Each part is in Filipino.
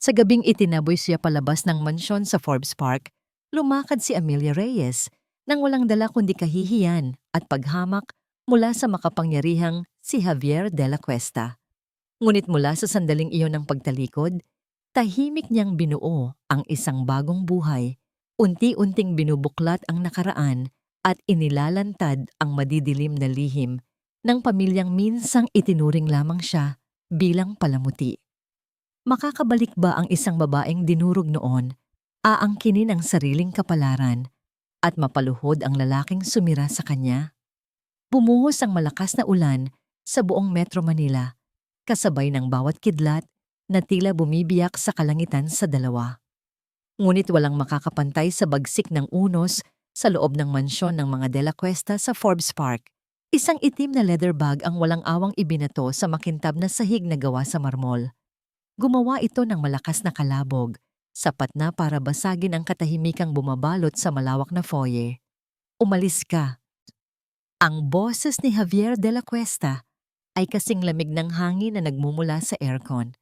Sa gabing itinaboy siya palabas ng mansyon sa Forbes Park, lumakad si Amelia Reyes nang walang dala kundi kahihiyan at paghamak mula sa makapangyarihang si Javier de la Cuesta. Ngunit mula sa sandaling iyon ng pagtalikod, tahimik niyang binuo ang isang bagong buhay, unti-unting binubuklat ang nakaraan at inilalantad ang madidilim na lihim ng pamilyang minsang itinuring lamang siya bilang palamuti. Makakabalik ba ang isang babaeng dinurog noon, aangkinin ang sariling kapalaran, at mapaluhod ang lalaking sumira sa kanya? Bumuhos ang malakas na ulan sa buong Metro Manila, kasabay ng bawat kidlat na tila bumibiyak sa kalangitan sa dalawa. Ngunit walang makakapantay sa bagsik ng unos sa loob ng mansyon ng mga De La Cuesta sa Forbes Park. Isang itim na leather bag ang walang awang ibinato sa makintab na sahig na gawa sa marmol. Gumawa ito ng malakas na kalabog, sapat na para basagin ang katahimikang bumabalot sa malawak na foyer. Umalis ka. Ang boses ni Javier de la Cuesta ay kasing lamig ng hangin na nagmumula sa aircon.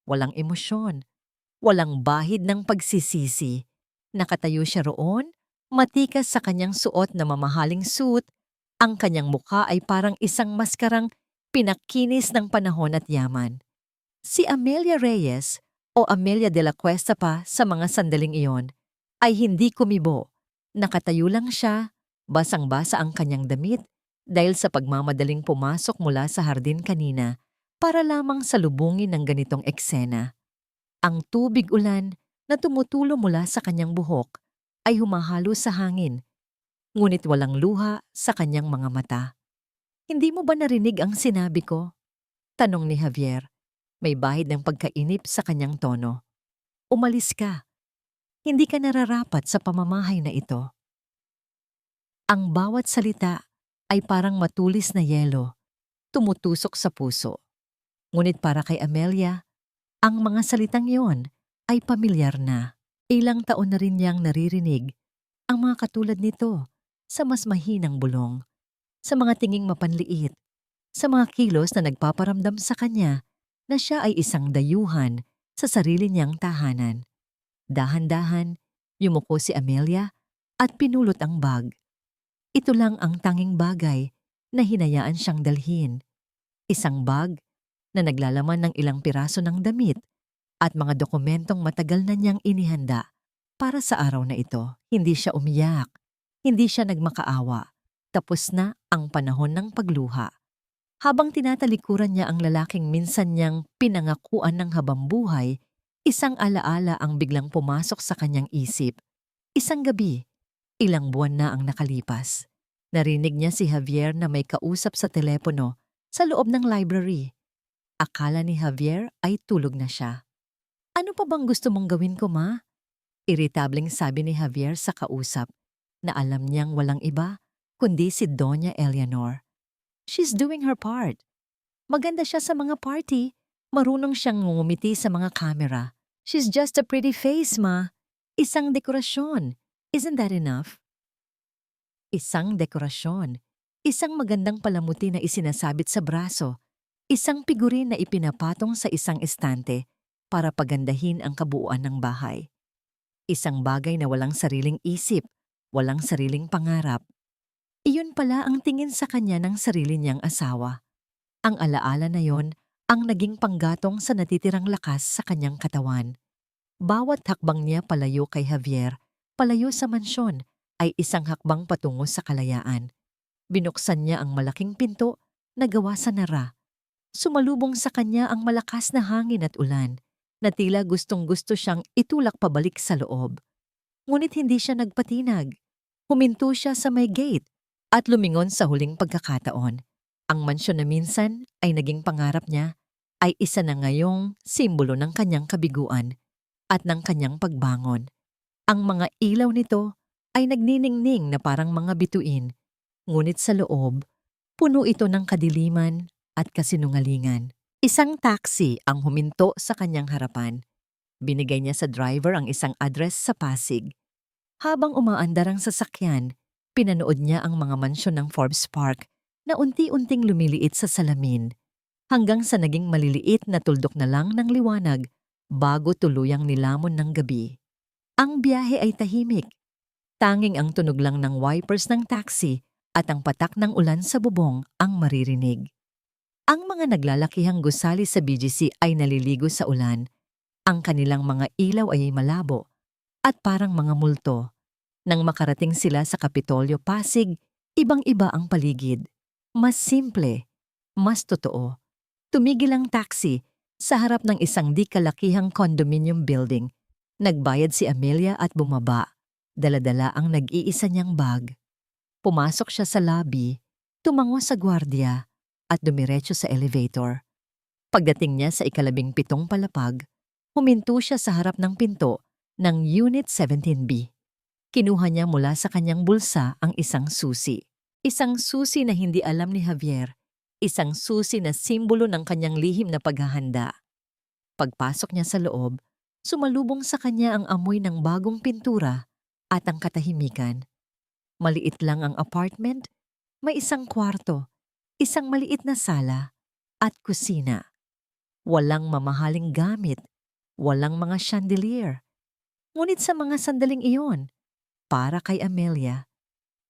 Walang emosyon, walang bahid ng pagsisisi. Nakatayo siya roon, matikas sa kanyang suot na mamahaling suit. Ang kanyang mukha ay parang isang maskarang pinakinis ng panahon at yaman. Si Amelia Reyes o Amelia de la Cuesta pa sa mga sandaling iyon ay hindi kumibo. Nakatayo lang siya, basang-basa ang kanyang damit dahil sa pagmamadaling pumasok mula sa hardin kanina para lamang salubungin ng ganitong eksena. Ang tubig ulan na tumutulo mula sa kanyang buhok ay humahalo sa hangin, ngunit walang luha sa kanyang mga mata. Hindi mo ba narinig ang sinabi ko? Tanong ni Javier. May bahid ng pagkainip sa kanyang tono. Umalis ka. Hindi ka nararapat sa pamamahay na ito. Ang bawat salita ay parang matulis na yelo, tumutusok sa puso. Ngunit para kay Amelia, ang mga salitang iyon ay pamilyar na. Ilang taon na rin niyang naririnig ang mga katulad nito sa mas mahinang bulong, sa mga tinging mapanliit, sa mga kilos na nagpaparamdam sa kanya na siya ay isang dayuhan sa sarili niyang tahanan. Dahan-dahan, yumuko si Amelia at pinulot ang bag. Ito lang ang tanging bagay na hinayaan siyang dalhin. Isang bag na naglalaman ng ilang piraso ng damit at mga dokumentong matagal na niyang inihanda para sa araw na ito. Hindi siya umiyak, hindi siya nagmakaawa. Tapos na ang panahon ng pagluha. Habang tinatalikuran niya ang lalaking minsan niyang pinangakuan ng habambuhay, isang alaala ang biglang pumasok sa kanyang isip. Isang gabi, ilang buwan na ang nakalipas. Narinig niya si Javier na may kausap sa telepono sa loob ng library. Akala ni Javier ay tulog na siya. Ano pa bang gusto mong gawin ko, ma? Iritableng sabi ni Javier sa kausap na alam niyang walang iba kundi si Doña Eleanor. She's doing her part. Maganda siya sa mga party. Marunong siyang ngumiti sa mga kamera. She's just a pretty face, ma. Isang dekorasyon. Isn't that enough? Isang dekorasyon. Isang magandang palamuti na isinasabit sa braso. Isang figurin na ipinapatong sa isang estante para pagandahin ang kabuuan ng bahay. Isang bagay na walang sariling isip, walang sariling pangarap. Iyon pala ang tingin sa kanya ng sarili niyang asawa. Ang alaala na yon ang naging panggatong sa natitirang lakas sa kanyang katawan. Bawat hakbang niya palayo kay Javier, palayo sa mansyon, ay isang hakbang patungo sa kalayaan. Binuksan niya ang malaking pinto na gawa sa nara. Sumalubong sa kanya ang malakas na hangin at ulan, na tila gustong-gusto siyang itulak pabalik sa loob. Ngunit hindi siya nagpatinag. Huminto siya sa may gate at lumingon sa huling pagkakataon. Ang mansyon na minsan ay naging pangarap niya ay isa na ngayong simbolo ng kanyang kabiguan at ng kanyang pagbangon. Ang mga ilaw nito ay nagniningning na parang mga bituin, ngunit sa loob, puno ito ng kadiliman at kasinungalingan. Isang taxi ang huminto sa kanyang harapan. Binigay niya sa driver ang isang address sa Pasig. Habang umaandar ang sasakyan, pinanood niya ang mga mansyon ng Forbes Park na unti-unting lumiliit sa salamin, hanggang sa naging maliliit na tuldok na lang ng liwanag bago tuluyang nilamon ng gabi. Ang biyahe ay tahimik. Tanging ang tunog lang ng wipers ng taxi at ang patak ng ulan sa bubong ang maririnig. Ang mga naglalakihang gusali sa BGC ay naliligo sa ulan. Ang kanilang mga ilaw ay malabo at parang mga multo. Nang makarating sila sa Kapitolyo Pasig, ibang-iba ang paligid. Mas simple, mas totoo. Tumigil ang taxi sa harap ng isang di kalakihang condominium building. Nagbayad si Amelia at bumaba. Dala-dala ang nag-iisa niyang bag. Pumasok siya sa lobby, tumango sa gwardiya, at dumiretso sa elevator. Pagdating niya sa ika-17 palapag, huminto siya sa harap ng pinto ng Unit 17B. Kinuha niya mula sa kanyang bulsa ang isang susi. Isang susi na hindi alam ni Javier. Isang susi na simbolo ng kanyang lihim na paghahanda. Pagpasok niya sa loob, sumalubong sa kanya ang amoy ng bagong pintura at ang katahimikan. Maliit lang ang apartment, may isang kwarto, isang maliit na sala, at kusina. Walang mamahaling gamit, walang mga chandelier. Ngunit sa mga sandaling iyon, para kay Amelia,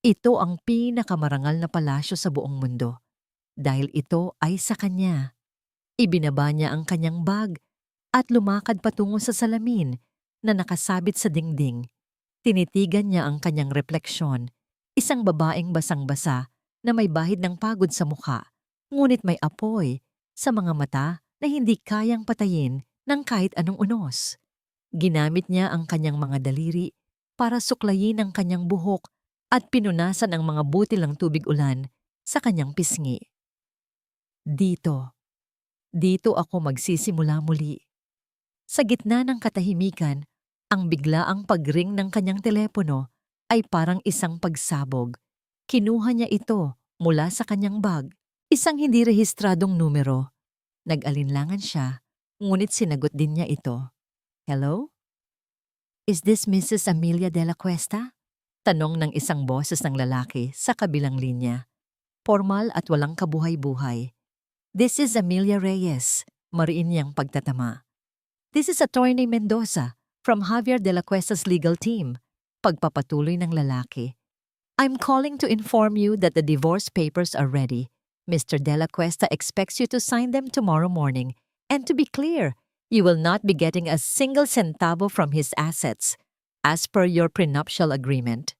ito ang pinakamarangal na palasyo sa buong mundo. Dahil ito ay sa kanya. Ibinaba niya ang kanyang bag at lumakad patungo sa salamin na nakasabit sa dingding. Tinitigan niya ang kanyang refleksyon, isang babaeng basang-basa na may bahid ng pagod sa mukha, ngunit may apoy sa mga mata na hindi kayang patayin ng kahit anong unos. Ginamit niya ang kanyang mga daliri para suklayin ang kanyang buhok at pinunasan ang mga butil ng tubig ulan sa kanyang pisngi. Dito ako magsisimula muli. Sa gitna ng katahimikan, ang biglaang pagring ng kanyang telepono ay parang isang pagsabog. Kinuha niya ito mula sa kanyang bag, isang hindi rehistradong numero. Nag-alinlangan siya, ngunit sinagot din niya ito. Hello? Is this Mrs. Amelia de la Cuesta? Tanong ng isang boses ng lalaki sa kabilang linya. Formal at walang kabuhay-buhay. This is Amelia Reyes, mariin niyang pagtatama. This is Attorney Mendoza from Javier de la Cuesta's legal team. Pagpapatuloy ng lalaki. I'm calling to inform you that the divorce papers are ready. Mr. de la Cuesta expects you to sign them tomorrow morning. And to be clear, you will not be getting a single centavo from his assets, as per your prenuptial agreement.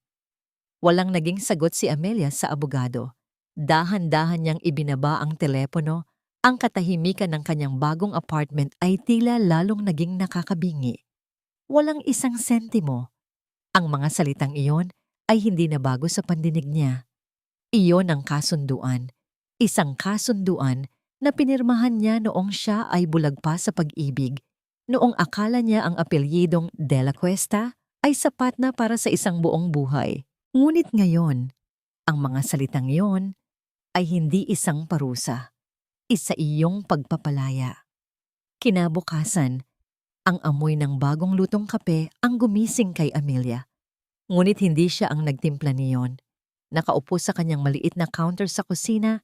Walang naging sagot si Amelia sa abogado. Dahan-dahan niyang ibinaba ang telepono. Ang katahimikan ng kanyang bagong apartment ay tila lalong naging nakakabingi. Walang isang sentimo. Ang mga salitang iyon ay hindi na bago sa pandinig niya. Iyon ang kasunduan. Isang kasunduan na pinirmahan niya noong siya ay bulag pa sa pag-ibig, noong akala niya ang apelyidong De La Cuesta ay sapat na para sa isang buong buhay. Ngunit ngayon, ang mga salitang iyon ay hindi isang parusa, isa iyong pagpapalaya. Kinabukasan, ang amoy ng bagong lutong kape ang gumising kay Amelia. Ngunit hindi siya ang nagtimpla niyon. Nakaupo sa kanyang maliit na counter sa kusina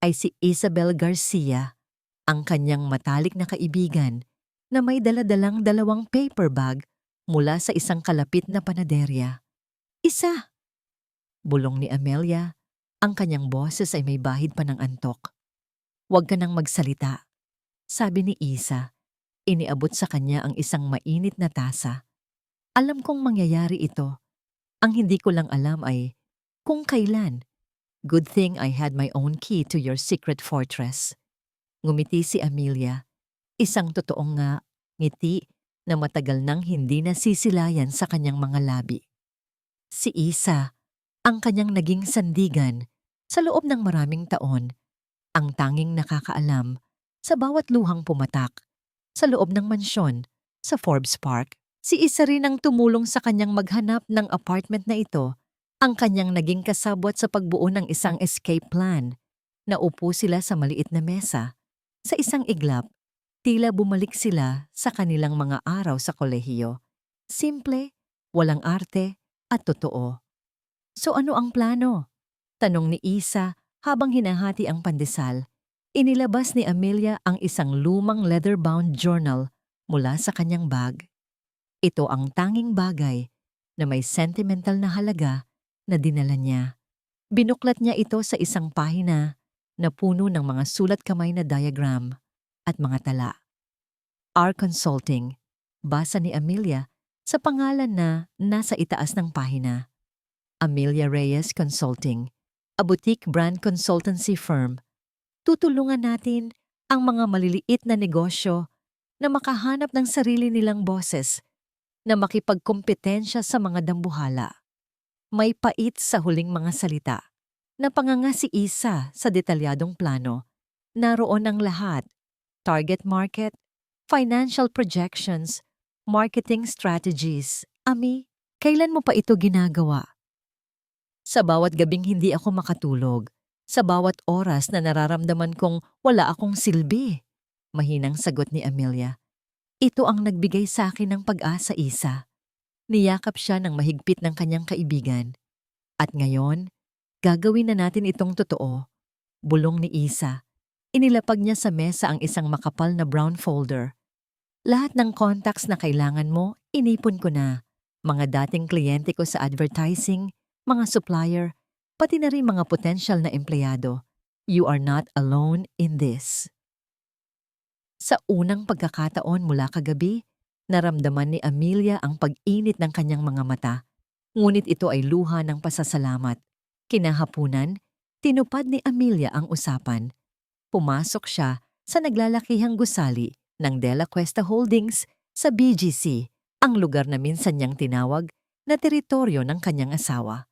ay si Isabel Garcia, ang kanyang matalik na kaibigan na may daladalang 2 paper bag mula sa isang kalapit na panaderya. Isa! Bulong ni Amelia, ang kanyang boses ay may bahid pa ng antok. Huwag ka nang magsalita, sabi ni Isa. Iniabot sa kanya ang isang mainit na tasa. Alam kong mangyayari ito. Ang hindi ko lang alam ay kung kailan. Good thing I had my own key to your secret fortress. Ngumiti si Amelia, isang totoong nga ngiti na matagal nang hindi nasisilayan sa kanyang mga labi. Si Isa, ang kanyang naging sandigan sa loob ng maraming taon, ang tanging nakakaalam sa bawat luhang pumatak sa loob ng mansyon sa Forbes Park. Si Isa rin ang tumulong sa kanyang maghanap ng apartment na ito. Ang kanyang naging kasabwat sa pagbuo ng isang escape plan. Naupo sila sa maliit na mesa. Sa isang iglap, tila bumalik sila sa kanilang mga araw sa kolehiyo. Simple, walang arte, at totoo. So ano ang plano? Tanong ni Isa habang hinahati ang pandesal. Inilabas ni Amelia ang isang lumang leather-bound journal mula sa kanyang bag. Ito ang tanging bagay na may sentimental na halaga na dinala niya. Binuklat niya ito sa isang pahina na puno ng mga sulat kamay na diagram at mga tala. R Consulting, basa ni Amelia sa pangalan na nasa itaas ng pahina. Amelia Reyes Consulting, a boutique brand consultancy firm. Tutulungan natin ang mga maliliit na negosyo na makahanap ng sarili nilang boses na makipagkompetensya sa mga dambuhala. May pait sa huling mga salita. Napanganga si Isa sa detalyadong plano. Naroon ang lahat: target market, financial projections, marketing strategies. Ami, kailan mo pa ito ginagawa? Sa bawat gabing hindi ako makatulog, sa bawat oras na nararamdaman kong wala akong silbi. Mahinang sagot ni Amelia. Ito ang nagbigay sa akin ng pag-asa, Isa. Niyakap siya ng mahigpit ng kanyang kaibigan. At ngayon, gagawin na natin itong totoo. Bulong ni Isa. Inilapag niya sa mesa ang isang makapal na brown folder. Lahat ng contacts na kailangan mo, inipon ko na. Mga dating kliyente ko sa advertising, mga supplier, pati na rin mga potential na empleyado. You are not alone in this. Sa unang pagkakataon mula kagabi, naramdaman ni Amelia ang pag-init ng kanyang mga mata. Ngunit ito ay luha ng pasasalamat. Kinahapunan, tinupad ni Amelia ang usapan. Pumasok siya sa naglalakihang gusali ng Dela Cuesta Holdings sa BGC, ang lugar na minsan niyang tinawag na teritoryo ng kanyang asawa.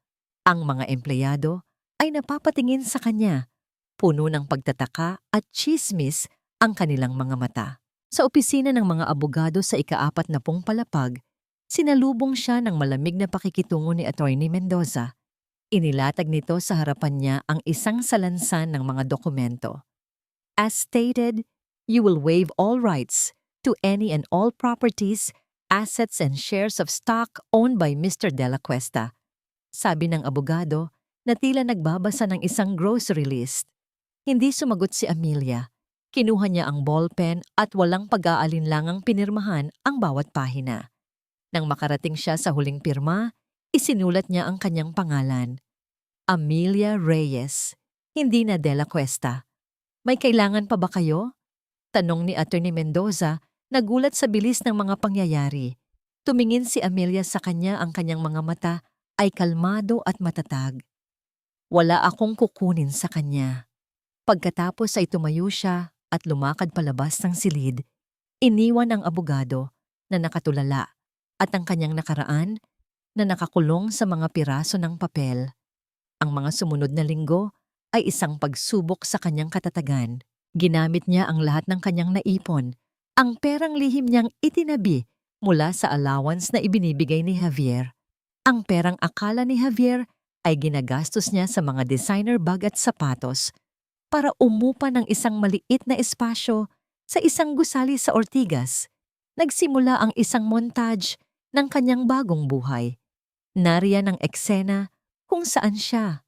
Ang mga empleyado ay napapatingin sa kanya, puno ng pagtataka at tsismis ang kanilang mga mata. Sa opisina ng mga abogado sa ika-40 palapag, sinalubong siya ng malamig na pakikitungo ni Attorney Mendoza. Inilatag nito sa harapan niya ang isang salansan ng mga dokumento. As stated, you will waive all rights to any and all properties, assets and shares of stock owned by Mr. Dela Cuesta. Sabi ng abogado na tila nagbabasa ng isang grocery list. Hindi sumagot si Amelia. Kinuha niya ang ballpen at walang pag-aalinlangang pinirmahan ang bawat pahina. Nang makarating siya sa huling pirma, isinulat niya ang kanyang pangalan. Amelia Reyes, hindi na Dela Cuesta. May kailangan pa ba kayo? Tanong ni Attorney Mendoza, nagulat sa bilis ng mga pangyayari. Tumingin si Amelia sa kanya, ang kanyang mga mata ay kalmado at matatag. Wala akong kukunin sa kanya. Pagkatapos ay tumayo siya at lumakad palabas ng silid. Iniwan ang abogado na nakatulala at ang kanyang nakaraan na nakakulong sa mga piraso ng papel. Ang mga sumunod na linggo ay isang pagsubok sa kanyang katatagan. Ginamit niya ang lahat ng kanyang naipon, ang perang lihim niyang itinabi mula sa allowance na ibinibigay ni Javier. Ang perang akala ni Javier ay ginagastos niya sa mga designer bag at sapatos para umupa ng isang maliit na espasyo sa isang gusali sa Ortigas. Nagsimula ang isang montage ng kanyang bagong buhay. Nariyan ang eksena kung saan siya,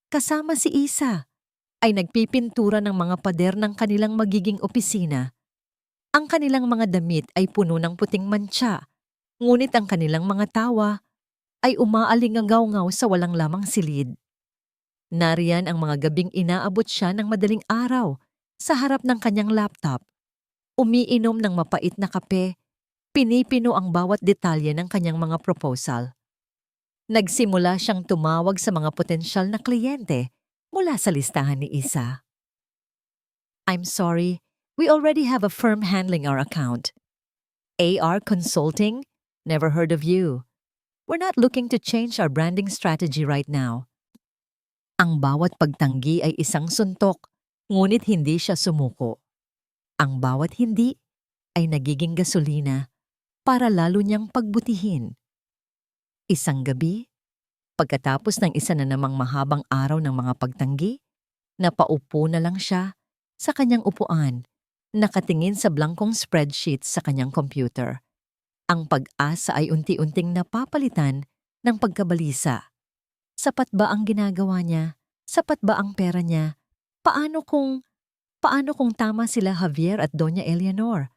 kasama si Isa, ay nagpipintura ng mga pader ng kanilang magiging opisina. Ang kanilang mga damit ay puno ng puting mantsa, ngunit ang kanilang mga tawa ay umaalingaw-ngaw sa walang lamang silid. Nariyan ang mga gabing inaabot siya ng madaling araw sa harap ng kanyang laptop. Umiinom ng mapait na kape, pinipino ang bawat detalye ng kanyang mga proposal. Nagsimula siyang tumawag sa mga potensyal na kliyente mula sa listahan ni Isa. I'm sorry, we already have a firm handling our account. AR Consulting? Never heard of you. We're not looking to change our branding strategy right now. Ang bawat pagtanggi ay isang suntok, ngunit hindi siya sumuko. Ang bawat hindi ay nagiging gasolina para lalo niyang pagbutihin. Isang gabi, pagkatapos ng isa na namang mahabang araw ng mga pagtanggi, napaupo na lang siya sa kanyang upuan, nakatingin sa blankong spreadsheet sa kanyang computer. Ang pag-asa ay unti-unting napapalitan ng pagkabalisa. Sapat ba ang ginagawa niya? Sapat ba ang pera niya? Paano kung tama sila Javier at Doña Eleanor?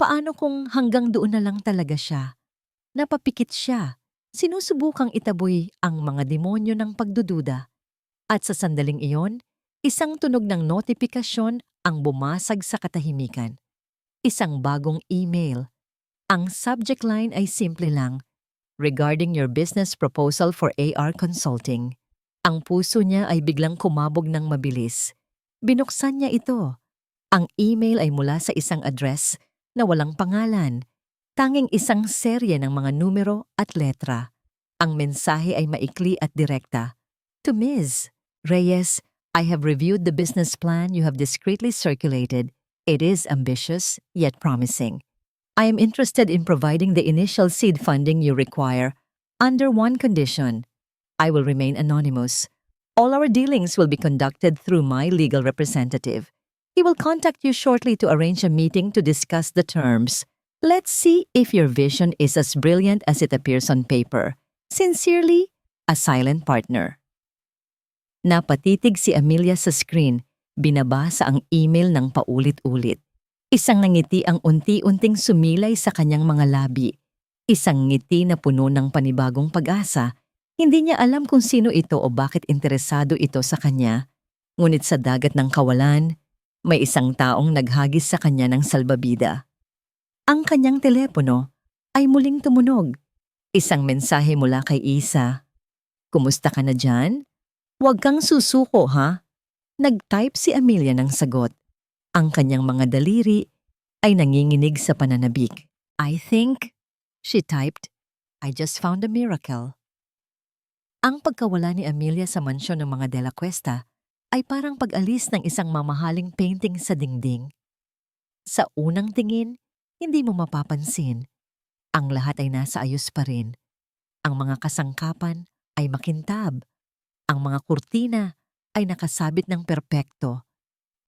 Paano kung hanggang doon na lang talaga siya? Napapikit siya. Sinusubukang itaboy ang mga demonyo ng pagdududa. At sa sandaling iyon, isang tunog ng notifikasyon ang bumasag sa katahimikan. Isang bagong email. Ang subject line ay simple lang, regarding your business proposal for AR consulting. Ang puso niya ay biglang kumabog ng mabilis. Binuksan niya ito. Ang email ay mula sa isang address na walang pangalan. Tanging isang serye ng mga numero at letra. Ang mensahe ay maikli at direkta. To Ms. Reyes, I have reviewed the business plan you have discreetly circulated. It is ambitious, yet promising. I am interested in providing the initial seed funding you require under one condition. I will remain anonymous. All our dealings will be conducted through my legal representative. He will contact you shortly to arrange a meeting to discuss the terms. Let's see if your vision is as brilliant as it appears on paper. Sincerely, a silent partner. Napatitig si Amelia sa screen, binabasa ang email ng paulit-ulit. Isang ngiti ang unti-unting sumilay sa kanyang mga labi. Isang ngiti na puno ng panibagong pag-asa. Hindi niya alam kung sino ito o bakit interesado ito sa kanya. Ngunit sa dagat ng kawalan, may isang taong naghagis sa kanya ng salbabida. Ang kanyang telepono ay muling tumunog. Isang mensahe mula kay Isa. Kumusta ka na dyan? Huwag kang susuko, ha? Nag-type si Amelia ng sagot. Ang kanyang mga daliri ay nanginginig sa pananabik. I think, she typed, I just found a miracle. Ang pagkawala ni Amelia sa mansyon ng mga De La Cuesta ay parang pag-alis ng isang mamahaling painting sa dingding. Sa unang tingin, hindi mo mapapansin. Ang lahat ay nasa ayos pa rin. Ang mga kasangkapan ay makintab. Ang mga kurtina ay nakasabit ng perpekto.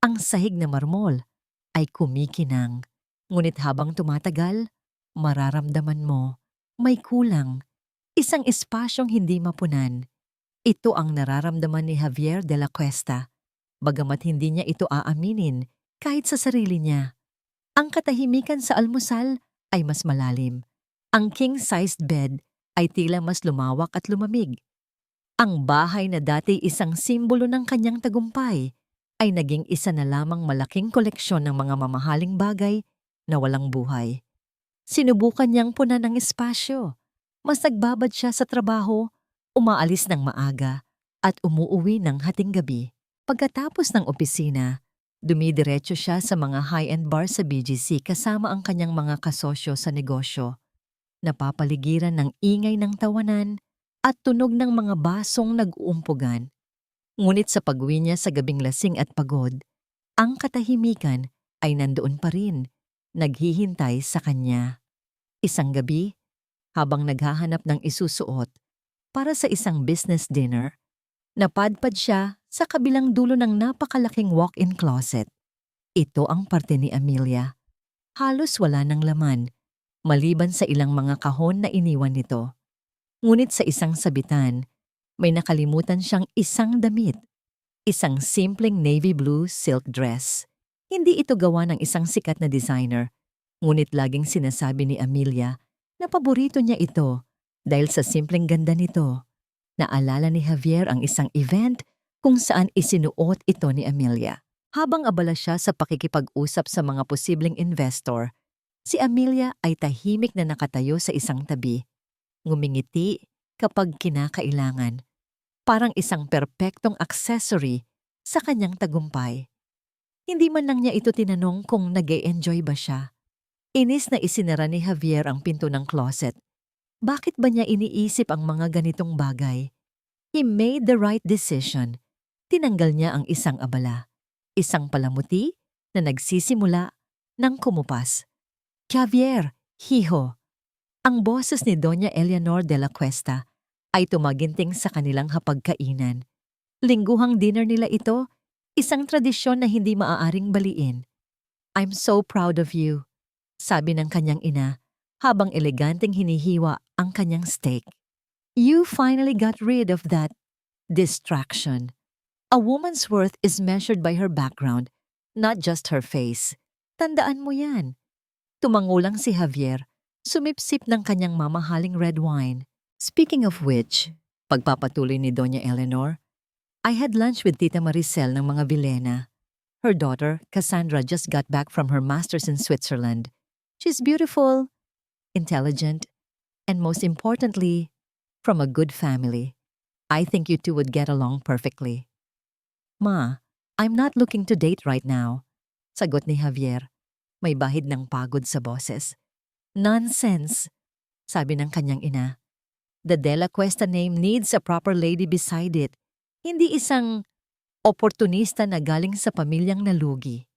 Ang sahig na marmol ay kumikinang. Ngunit habang tumatagal, mararamdaman mo, may kulang. Isang espasyong hindi mapunan. Ito ang nararamdaman ni Javier de la Cuesta. Bagamat hindi niya ito aaminin kahit sa sarili niya. Ang katahimikan sa almusal ay mas malalim. Ang king-sized bed ay tila mas lumawak at lumamig. Ang bahay na dati isang simbolo ng kanyang tagumpay ay naging isa na lamang malaking koleksyon ng mga mamahaling bagay na walang buhay. Sinubukan niyang punan ng espasyo. Mas nagbabad siya sa trabaho, umaalis ng maaga at umuuwi ng hating gabi. Pagkatapos ng opisina, dumidiretso siya sa mga high-end bar sa BGC kasama ang kanyang mga kasosyo sa negosyo. Napapaligiran ng ingay ng tawanan at tunog ng mga basong nag-uumpugan. Ngunit sa pag-uwi niya sa gabing lasing at pagod, ang katahimikan ay nandoon pa rin, naghihintay sa kanya. Isang gabi, habang naghahanap ng isusuot para sa isang business dinner, napadpad siya sa kabilang dulo ng napakalaking walk-in closet. Ito ang parte ni Amelia. Halos wala ng laman, maliban sa ilang mga kahon na iniwan nito. Ngunit sa isang sabitan, may nakalimutan siyang isang damit. Isang simpleng navy blue silk dress. Hindi ito gawa ng isang sikat na designer, ngunit laging sinasabi ni Amelia na paborito niya ito dahil sa simpleng ganda nito. Naalala ni Javier ang isang event kung saan isinuot ito ni Amelia. Habang abala siya sa pakikipag-usap sa mga posibleng investor, si Amelia ay tahimik na nakatayo sa isang tabi. Ngumingiti kapag kinakailangan. Parang isang perpektong accessory sa kanyang tagumpay. Hindi man lang niya ito tinanong kung nag-e-enjoy ba siya. Inis na isinara ni Javier ang pinto ng closet. Bakit ba niya iniisip ang mga ganitong bagay? He made the right decision. Tinanggal niya ang isang abala. Isang palamuti na nagsisimula ng kumupas. Javier, hiho. Ang boses ni Doña Eleanor de la Cuesta ay tumaginting sa kanilang hapagkainan. Lingguhang dinner nila ito, isang tradisyon na hindi maaaring baliin. I'm so proud of you, sabi ng kanyang ina habang eleganteng hinihiwa ang kanyang steak. You finally got rid of that distraction. A woman's worth is measured by her background, not just her face. Tandaan mo yan. Tumangulang si Javier, sumipsip ng kanyang mamahaling red wine. Speaking of which, pagpapatuloy ni Doña Eleanor, I had lunch with Tita Maricel ng mga Villena. Her daughter, Cassandra, just got back from her master's in Switzerland. She's beautiful, intelligent, and most importantly, from a good family. I think you two would get along perfectly. Ma, I'm not looking to date right now, sagot ni Javier. May bahid ng pagod sa boses. Nonsense, sabi ng kanyang ina. The De La Cuesta name needs a proper lady beside it, hindi isang oportunista na galing sa pamilyang nalugi.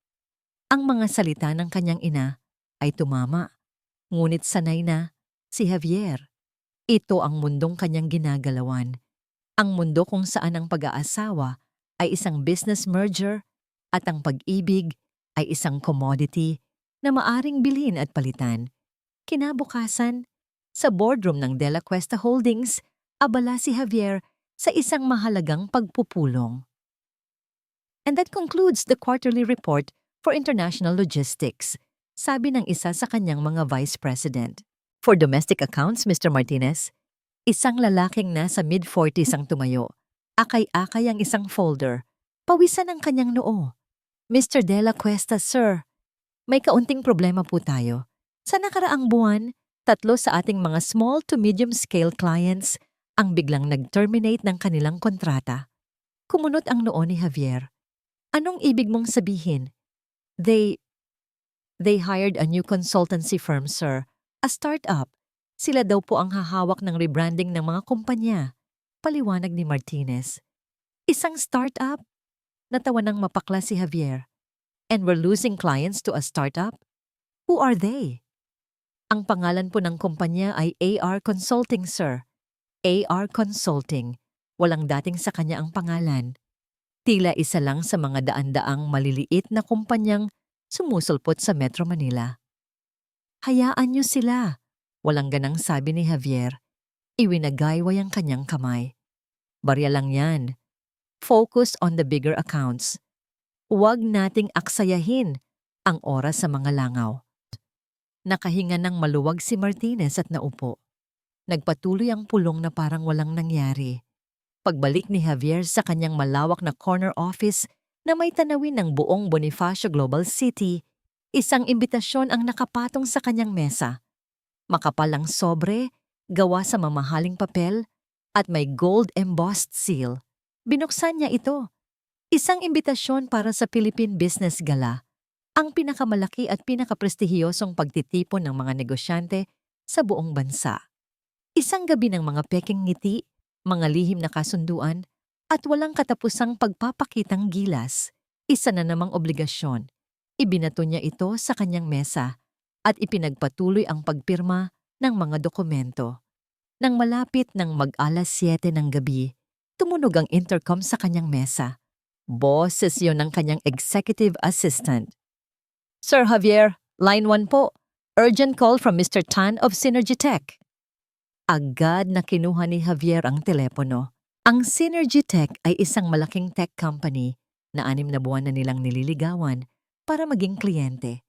Ang mga salita ng kanyang ina ay tumama, ngunit sanay na si Javier. Ito ang mundong kanyang ginagalawan. Ang mundo kung saan ang pag-aasawa ay isang business merger at ang pag-ibig ay isang commodity na maaring bilhin at palitan. Kinabukasan, sa boardroom ng De La Cuesta Holdings, abala si Javier sa isang mahalagang pagpupulong. And that concludes the quarterly report for international logistics, sabi ng isa sa kanyang mga vice president. For domestic accounts, Mr. Martinez, isang lalaking nasa mid-40s ang tumayo. Akay-akay ang isang folder. Pawisan ang kanyang noo. Mr. De La Cuesta, sir, may kaunting problema po tayo. Sa nakaraang buwan, 3 sa ating mga small to medium scale clients ang biglang nag-terminate ng kanilang kontrata. Kumunot ang noo ni Javier. Anong ibig mong sabihin? They hired a new consultancy firm, sir. A startup. Sila daw po ang hahawak ng rebranding ng mga kumpanya. Paliwanag ni Martinez. Isang startup? Natawa ng mapakla si Javier. And we're losing clients to a startup? Who are they? Ang pangalan po ng kumpanya ay AR Consulting, sir. AR Consulting. Walang dating sa kanya ang pangalan. Tila isa lang sa mga daan-daang maliliit na kumpanyang sumusulpot sa Metro Manila. Hayaan niyo sila, walang ganang sabi ni Javier. Iwinagayway ang kanyang kamay. Barya lang yan. Focus on the bigger accounts. Huwag nating aksayahin ang oras sa mga langaw. Nakahinga ng maluwag si Martinez at naupo. Nagpatuloy ang pulong na parang walang nangyari. Pagbalik ni Javier sa kanyang malawak na corner office na may tanawin ng buong Bonifacio Global City, isang imbitasyon ang nakapatong sa kanyang mesa. Makapal ang sobre, gawa sa mamahaling papel, at may gold embossed seal. Binuksan niya ito. Isang imbitasyon para sa Philippine Business Gala, ang pinakamalaki at pinakaprestihiyosong pagtitipon ng mga negosyante sa buong bansa. Isang gabi ng mga peking ngiti, mga lihim na kasunduan, at walang katapusang pagpapakitang gilas. Isa na namang obligasyon. Ibinato niya ito sa kanyang mesa at ipinagpatuloy ang pagpirma ng mga dokumento. Nang malapit ng mag-alas 7 ng gabi, tumunog ang intercom sa kanyang mesa. Boses yun ng kanyang executive assistant. Sir Javier, line 1 po. Urgent call from Mr. Tan of Synergy Tech. Agad na kinuha ni Javier ang telepono. Ang Synergy Tech ay isang malaking tech company na 6 na buwan na nilang nililigawan para maging kliyente.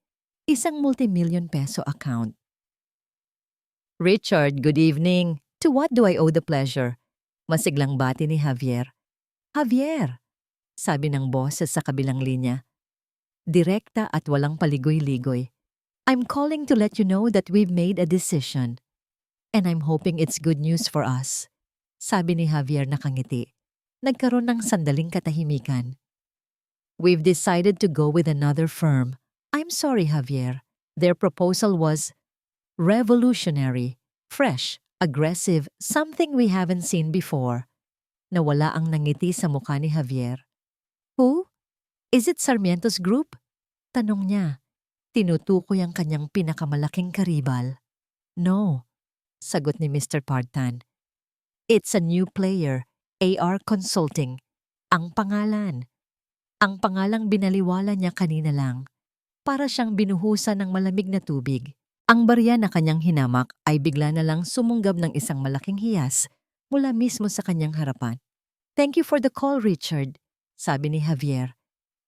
Isang multi-million peso account. Richard, good evening. To what do I owe the pleasure? Masiglang bati ni Javier. Javier, sabi ng boses sa kabilang linya. Direkta at walang paligoy-ligoy. I'm calling to let you know that we've made a decision. And I'm hoping it's good news for us, sabi ni Javier nakangiti. Nagkaroon ng sandaling katahimikan. We've decided to go with another firm. I'm sorry, Javier. Their proposal was revolutionary, fresh, aggressive, something we haven't seen before. Nawala ang nangiti sa mukha ni Javier. Who? Is it Sarmiento's group? Tanong niya. Tinutukoy ang kanyang pinakamalaking karibal. No, sagot ni Mr. Partan. It's a new player, AR Consulting. Ang pangalan. Ang pangalang binaliwala niya kanina lang. Para siyang binuhusan ng malamig na tubig. Ang barya na kanyang hinamak ay bigla na lang sumunggab ng isang malaking hiyas mula mismo sa kanyang harapan. Thank you for the call, Richard, sabi ni Javier.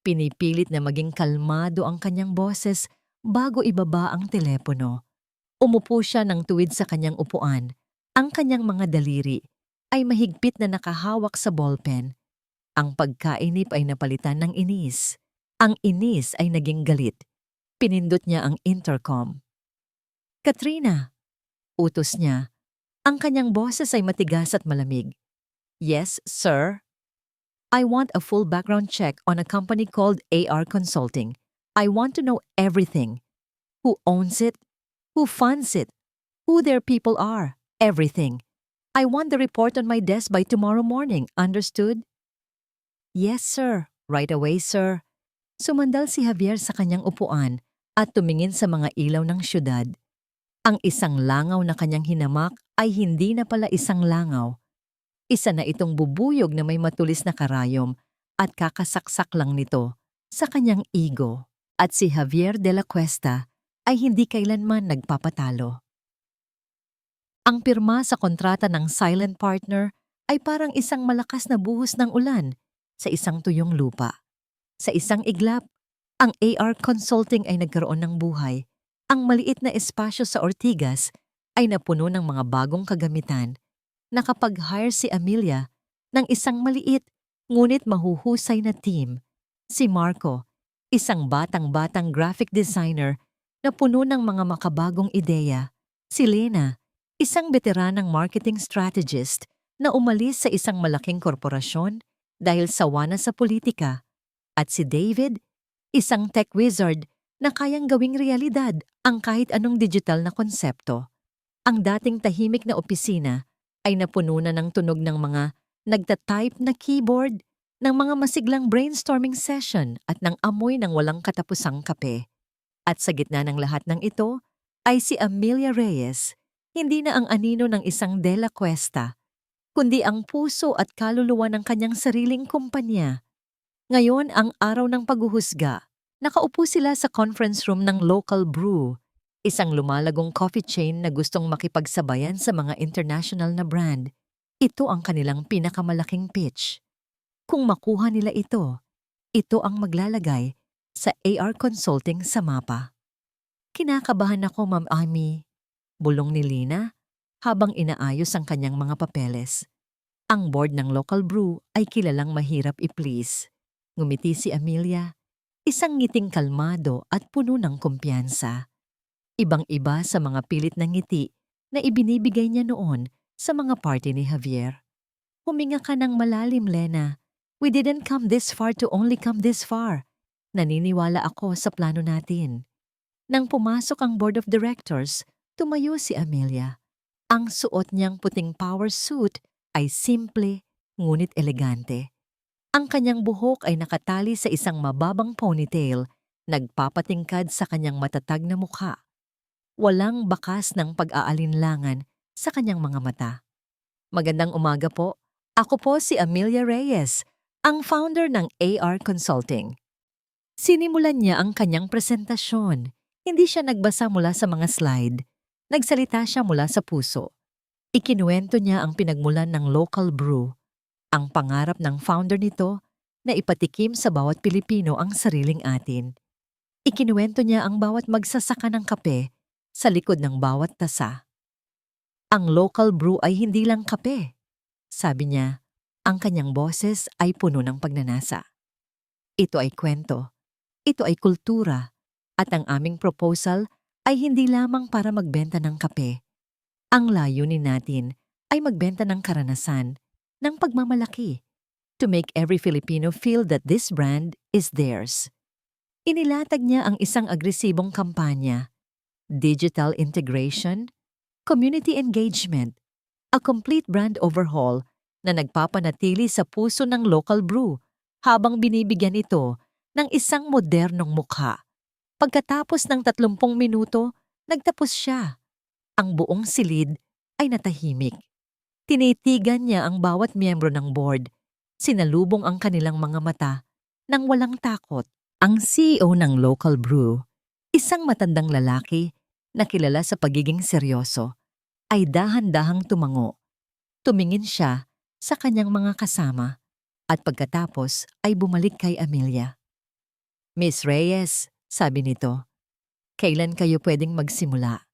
Pinipilit na maging kalmado ang kanyang boses Bago ibaba ang telepono, umupo siya ng tuwid sa kanyang upuan. Ang kanyang mga daliri ay mahigpit na nakahawak sa ballpen. Ang pagkainip ay napalitan ng inis. Ang inis ay naging galit. Pinindot niya ang intercom. Katrina, utos niya. Ang kanyang boses ay matigas at malamig. Yes, sir. I want a full background check on a company called AR Consulting. I want to know everything. Who owns it? Who funds it? Who their people are? Everything. I want the report on my desk by tomorrow morning. Understood? Yes, sir. Right away, sir. Sumandal si Javier sa kanyang upuan at tumingin sa mga ilaw ng syudad. Ang isang langaw na kanyang hinamak ay hindi na pala isang langaw. Isa na itong bubuyog na may matulis na karayom at kakasaksak lang nito sa kanyang ego. At si Javier de la Cuesta ay hindi kailanman nagpapatalo. Ang pirma sa kontrata ng silent partner ay parang isang malakas na buhos ng ulan sa isang tuyong lupa. Sa isang iglap, ang AR Consulting ay nagkaroon ng buhay. Ang maliit na espasyo sa Ortigas ay napuno ng mga bagong kagamitan. Nakapag-hire si Amelia ng isang maliit ngunit mahuhusay na team. Si Marco, isang batang-batang graphic designer na puno ng mga makabagong ideya. Si Lena, isang veteranang marketing strategist na umalis sa isang malaking korporasyon dahil sawa na sa politika. At si David, isang tech wizard na kayang gawing realidad ang kahit anong digital na konsepto. Ang dating tahimik na opisina ay napuno na ng tunog ng mga nagtatype na keyboard, ng mga masiglang brainstorming session at ng amoy ng walang katapusang kape. At sa gitna ng lahat ng ito ay si Amelia Reyes, hindi na ang anino ng isang De La Cuesta, kundi ang puso at kaluluwa ng kanyang sariling kumpanya. Ngayon ang araw ng paghuhusga. Nakaupo sila sa conference room ng Local Brew, isang lumalagong coffee chain na gustong makipagsabayan sa mga international na brand. Ito ang kanilang pinakamalaking pitch. Kung makuha nila ito ang maglalagay sa AR Consulting sa mapa. Kinakabahan ako, Ma'am Amy, bulong ni Lina habang inaayos ang kanyang mga papeles. Ang board ng Local Brew ay kilalang mahirap i-please. Ngumiti si Amelia, isang ngiting kalmado at puno ng kumpiyansa. Ibang-iba sa mga pilit na ngiti na ibinibigay niya noon sa mga party ni Javier. Huminga ka ng malalim, Lena. We didn't come this far to only come this far. Naniniwala ako sa plano natin. Nang pumasok ang board of directors, tumayo si Amelia. Ang suot niyang puting power suit ay simple ngunit elegante. Ang kanyang buhok ay nakatali sa isang mababang ponytail, nagpapatingkad sa kanyang matatag na mukha. Walang bakas ng pag-aalinlangan sa kanyang mga mata. Magandang umaga po. Ako po si Amelia Reyes, ang founder ng AR Consulting. Sinimulan niya ang kanyang presentasyon. Hindi siya nagbasa mula sa mga slide. Nagsalita siya mula sa puso. Ikinuwento niya ang pinagmulan ng Local Brew. Ang pangarap ng founder nito na ipatikim sa bawat Pilipino ang sariling atin. Ikinuwento niya ang bawat magsasaka ng kape sa likod ng bawat tasa. Ang Local Brew ay hindi lang kape. Sabi niya, ang kanyang boses ay puno ng pagnanasa. Ito ay kwento, ito ay kultura, at ang aming proposal ay hindi lamang para magbenta ng kape. Ang layunin natin ay magbenta ng karanasan, ng pagmamalaki, to make every Filipino feel that this brand is theirs. Inilatag niya ang isang agresibong kampanya, digital integration, community engagement, a complete brand overhaul na nagpapanatili sa puso ng Local Brew habang binibigyan ito ng isang modernong mukha. Pagkatapos ng 30 minuto, nagtapos siya. Ang buong silid ay natahimik. Tinitigan niya ang bawat miyembro ng board. Sinalubong ang kanilang mga mata nang walang takot. Ang CEO ng Local Brew, isang matandang lalaki na kilala sa pagiging seryoso, ay dahan-dahang tumango. Tumingin siya sa kanyang mga kasama at pagkatapos ay bumalik kay Amelia. Miss Reyes, sabi nito, Kailan kayo pwedeng magsimula?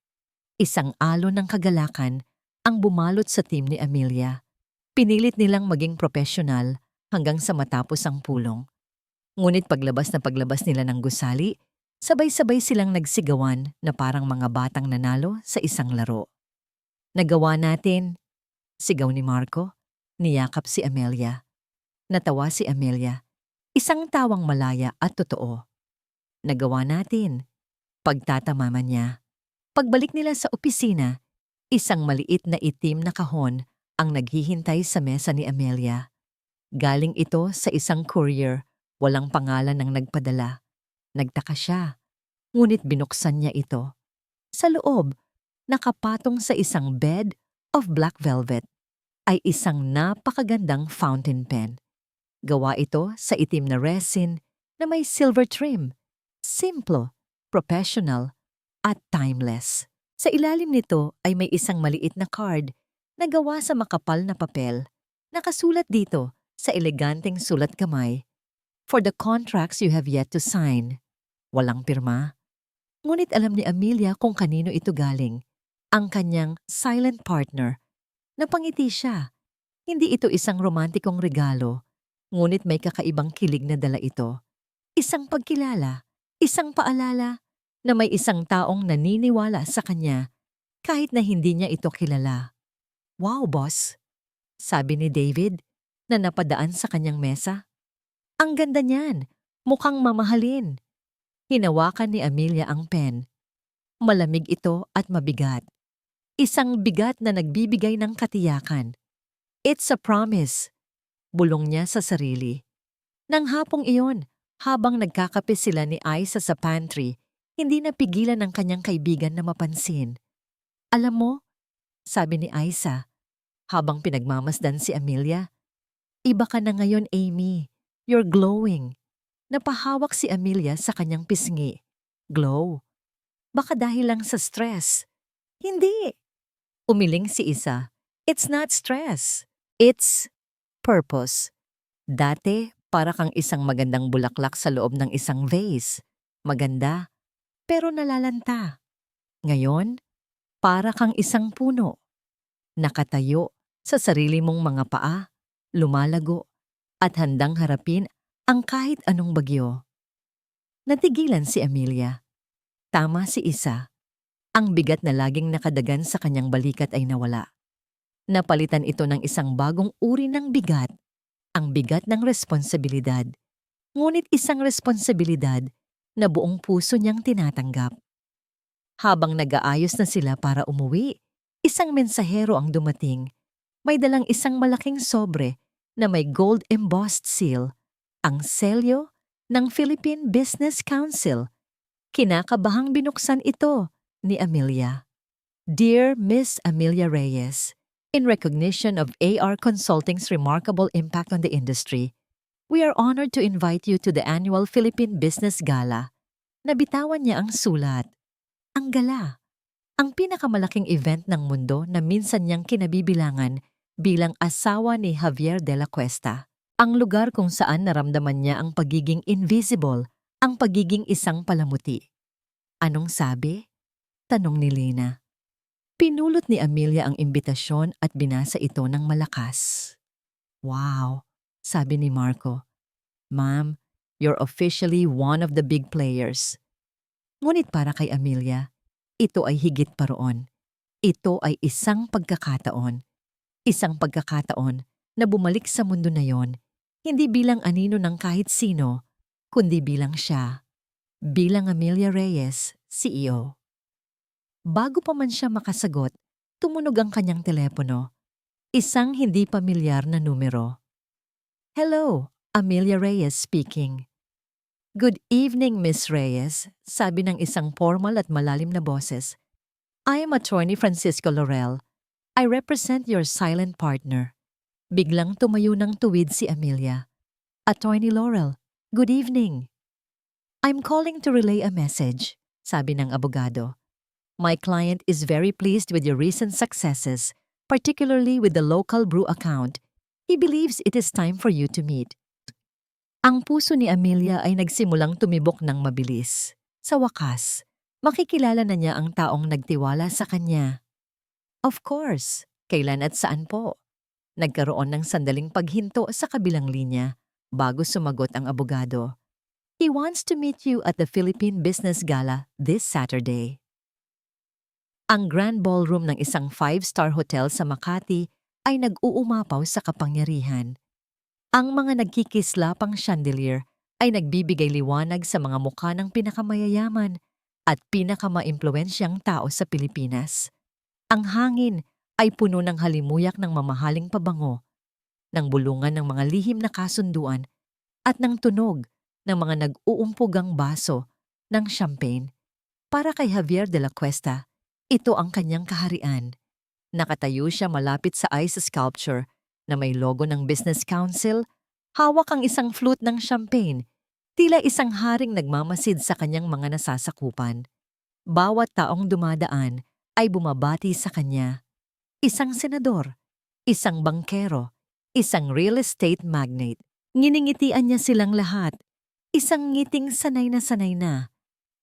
Isang alon ng kagalakan ang bumalot sa team ni Amelia. Pinilit nilang maging profesional hanggang sa matapos ang pulong. Ngunit paglabas nila ng gusali, sabay-sabay silang nagsigawan na parang mga batang nanalo sa isang laro. Nagawa natin, sigaw ni Marco. Niyakap si Amelia. Natawa si Amelia. Isang tawang malaya at totoo. Nagawa natin. Pagtatamaman niya. Pagbalik nila sa opisina, isang maliit na itim na kahon ang naghihintay sa mesa ni Amelia. Galing ito sa isang courier, walang pangalan ng nagpadala. Nagtaka siya, ngunit binuksan niya ito. Sa loob, nakapatong sa isang bed of black velvet, ay isang napakagandang fountain pen. Gawa ito sa itim na resin na may silver trim. Simple, professional, at timeless. Sa ilalim nito ay may isang maliit na card na gawa sa makapal na papel. Nakasulat dito sa eleganteng sulat kamay, "For the contracts you have yet to sign." Walang pirma. Ngunit alam ni Amelia kung kanino ito galing. Ang kanyang silent partner. Napangiti siya. Hindi ito isang romantikong regalo, ngunit may kakaibang kilig na dala ito. Isang pagkilala, isang paalala na may isang taong naniniwala sa kanya kahit na hindi niya ito kilala. "Wow, boss," sabi ni David na napadaan sa kanyang mesa. "Ang ganda niyan, mukhang mamahalin." Hinawakan ni Amelia ang pen. Malamig ito at mabigat. Isang bigat na nagbibigay ng katiyakan. "It's a promise," bulong niya sa sarili. Nang hapong iyon, habang nagkakape sila ni Aiza sa pantry, hindi napigilan ng kanyang kaibigan na mapansin. "Alam mo," sabi ni Aiza, habang pinagmamasdan si Amelia, "iba ka na ngayon, Amy. You're glowing." Napahawak si Amelia sa kanyang pisngi. Glow. Baka dahil lang sa stress. Hindi. Umiling si Isa. "It's not stress. It's purpose." Dati, para kang isang magandang bulaklak sa loob ng isang vase. Maganda, pero nalalanta. Ngayon, para kang isang puno. Nakatayo sa sarili mong mga paa, lumalago, at handang harapin ang kahit anong bagyo. Natigilan si Amelia. Tama si Isa. Ang bigat na laging nakadagan sa kanyang balikat ay nawala. Napalitan ito ng isang bagong uri ng bigat, ang bigat ng responsibilidad. Ngunit isang responsibilidad na buong puso niyang tinatanggap. Habang nag-aayos na sila para umuwi, isang mensahero ang dumating. May dalang isang malaking sobre na may gold embossed seal, ang selyo ng Philippine Business Council. Kinakabahang binuksan ito ni Amelia. "Dear Miss Amelia Reyes, in recognition of AR Consulting's remarkable impact on the industry, we are honored to invite you to the annual Philippine Business Gala." Nabitawan niya ang sulat. Ang gala. Ang pinakamalaking event ng mundo na minsan niyang kinabibilangan bilang asawa ni Javier de la Cuesta. Ang lugar kung saan naramdaman niya ang pagiging invisible, ang pagiging isang palamuti. "Anong sabi?" tanong ni Lena. Pinulot ni Amelia ang imbitasyon at binasa ito ng malakas. "Wow," sabi ni Marco. "Ma'am, you're officially one of the big players." Ngunit para kay Amelia, ito ay higit pa roon. Ito ay isang pagkakataon. Isang pagkakataon na bumalik sa mundo na yon, hindi bilang anino ng kahit sino, kundi bilang siya. Bilang Amelia Reyes, CEO. Bago pa man siya makasagot, tumunog ang kanyang telepono. Isang hindi pamilyar na numero. "Hello, Amelia Reyes speaking." "Good evening, Miss Reyes," sabi ng isang formal at malalim na boses. "I am Attorney Francisco Laurel. I represent your silent partner." Biglang tumayo ng tuwid si Amelia. "Attorney Laurel, good evening." "I'm calling to relay a message," sabi ng abogado. "My client is very pleased with your recent successes, particularly with the local brew account. He believes it is time for you to meet." Ang puso ni Amelia ay nagsimulang tumibok ng mabilis. Sa wakas, Makikilala na niya ang taong nagtiwala sa kanya. Of course, kailan at saan po? Nagkaroon ng sandaling paghinto sa kabilang linya bago sumagot ang abogado. He wants to meet you at the Philippine Business Gala this Saturday. Ang Grand Ballroom ng isang 5-star hotel sa Makati ay nag-uumapaw sa kapangyarihan. Ang mga nagkikislapang chandelier ay nagbibigay liwanag sa mga mukha ng pinakamayayaman at pinakamaimpluwensyang tao sa Pilipinas. Ang hangin ay puno ng halimuyak ng mamahaling pabango, ng bulungan ng mga lihim na kasunduan at ng tunog ng mga nag-uumpugang baso ng champagne. Para kay Javier de la Cuesta, ito ang kanyang kaharian. Nakatayo siya malapit sa ice sculpture na may logo ng Business Council, hawak ang isang flute ng champagne, tila isang haring nagmamasid sa kanyang mga nasasakupan. Bawat taong dumadaan ay bumabati sa kanya. Isang senador, isang bangkero, isang real estate magnate. Nginingitian niya silang lahat. Isang ngiting sanay na.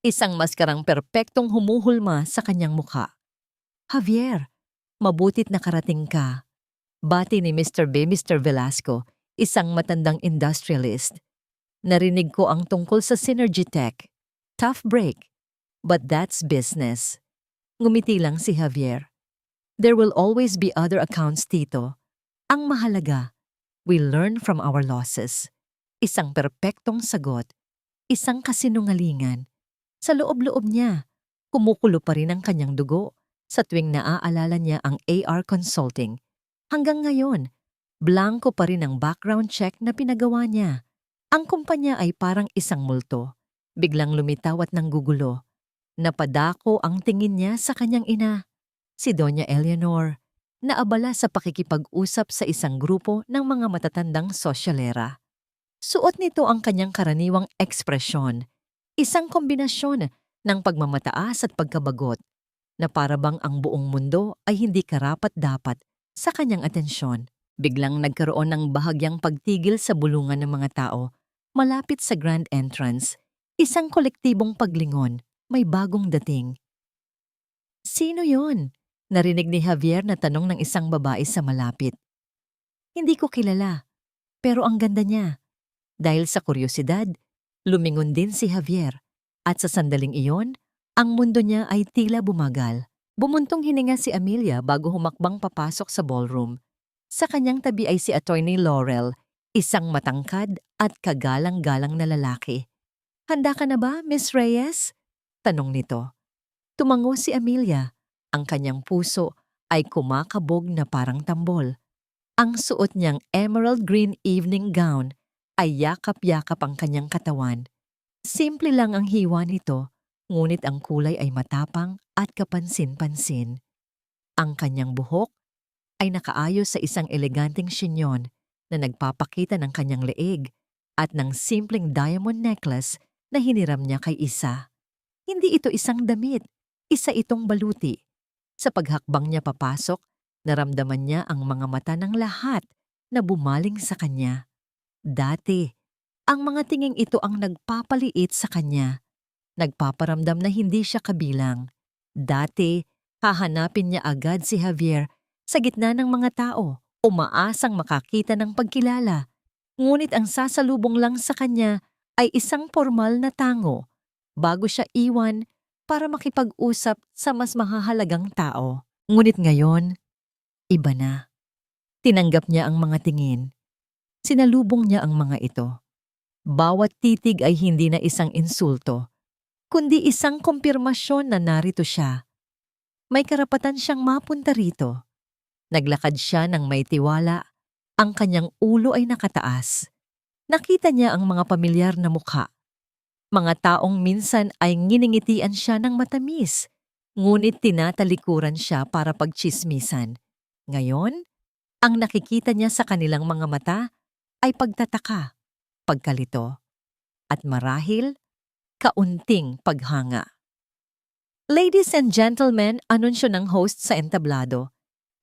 Isang maskarang perpektong humuhulma sa kanyang mukha. Javier, mabutit nakarating ka. Bati ni Mr. Velasco, isang matandang industrialist. Narinig ko ang tungkol sa Synergy Tech. Tough break, but that's business. Ngumiti lang si Javier. There will always be other accounts, Tito. Ang mahalaga, we learn from our losses. Isang perpektong sagot, isang kasinungalingan. Sa loob-loob niya, kumukulo pa rin ang kanyang dugo sa tuwing naaalala niya ang AR Consulting. Hanggang ngayon, blanko pa rin ang background check na pinagawa niya. Ang kumpanya ay parang isang multo. Biglang lumitaw at nanggugulo. Napadako ang tingin niya sa kanyang ina, si Doña Eleanor, na abala sa pakikipag-usap sa isang grupo ng mga matatandang sosyalera. Suot nito ang kanyang karaniwang ekspresyon, isang kombinasyon ng pagmamataas at pagkabagot, na parabang ang buong mundo ay hindi karapat-dapat sa kanyang atensyon. Biglang nagkaroon ng bahagyang pagtigil sa bulungan ng mga tao, malapit sa grand entrance, isang kolektibong paglingon, may bagong dating. Sino yon? Narinig ni Javier na tanong ng isang babae sa malapit. Hindi ko kilala, pero ang ganda niya. Dahil sa kuryosidad, lumingon din si Javier at sa sandaling iyon, ang mundo niya ay tila bumagal. Bumuntong hininga si Amelia bago humakbang papasok sa ballroom. Sa kanyang tabi ay si Attorney Laurel, isang matangkad at kagalang-galang na lalaki. Handa ka na ba, Miss Reyes? Tanong nito. Tumango si Amelia. Ang kanyang puso ay kumakabog na parang tambol. Ang suot niyang emerald green evening gown ay yakap-yakap ang kanyang katawan. Simple lang ang hiwa nito, ngunit ang kulay ay matapang at kapansin-pansin. Ang kanyang buhok ay nakaayos sa isang eleganteng shinyon na nagpapakita ng kanyang leeg at ng simpleng diamond necklace na hiniram niya kay Isa. Hindi ito isang damit, isa itong baluti. Sa paghakbang niya papasok, naramdaman niya ang mga mata ng lahat na bumaling sa kanya. Dati, ang mga tinging ito ang nagpapaliit sa kanya. Nagpaparamdam na hindi siya kabilang. Dati, hahanapin niya agad si Javier sa gitna ng mga tao, umaasang makakita ng pagkilala. Ngunit ang sasalubong lang sa kanya ay isang formal na tango bago siya iwan para makipag-usap sa mas mahahalagang tao. Ngunit ngayon, iba na. Tinanggap niya ang mga tingin. Sinalubong niya ang mga ito. Bawat titig ay hindi na isang insulto, kundi isang kumpirmasyon na narito siya. May karapatan siyang mapunta rito. Naglakad siya ng may tiwala. Ang kanyang ulo ay nakataas. Nakita niya ang mga pamilyar na mukha. Mga taong minsan ay nginingitian siya ng matamis, ngunit tinatalikuran siya para pagtsismisan. Ngayon, ang nakikita niya sa kanilang mga mata ay pagtataka, pagkalito, at marahil, kaunting paghanga. Ladies and gentlemen, anunsyo ng host sa entablado.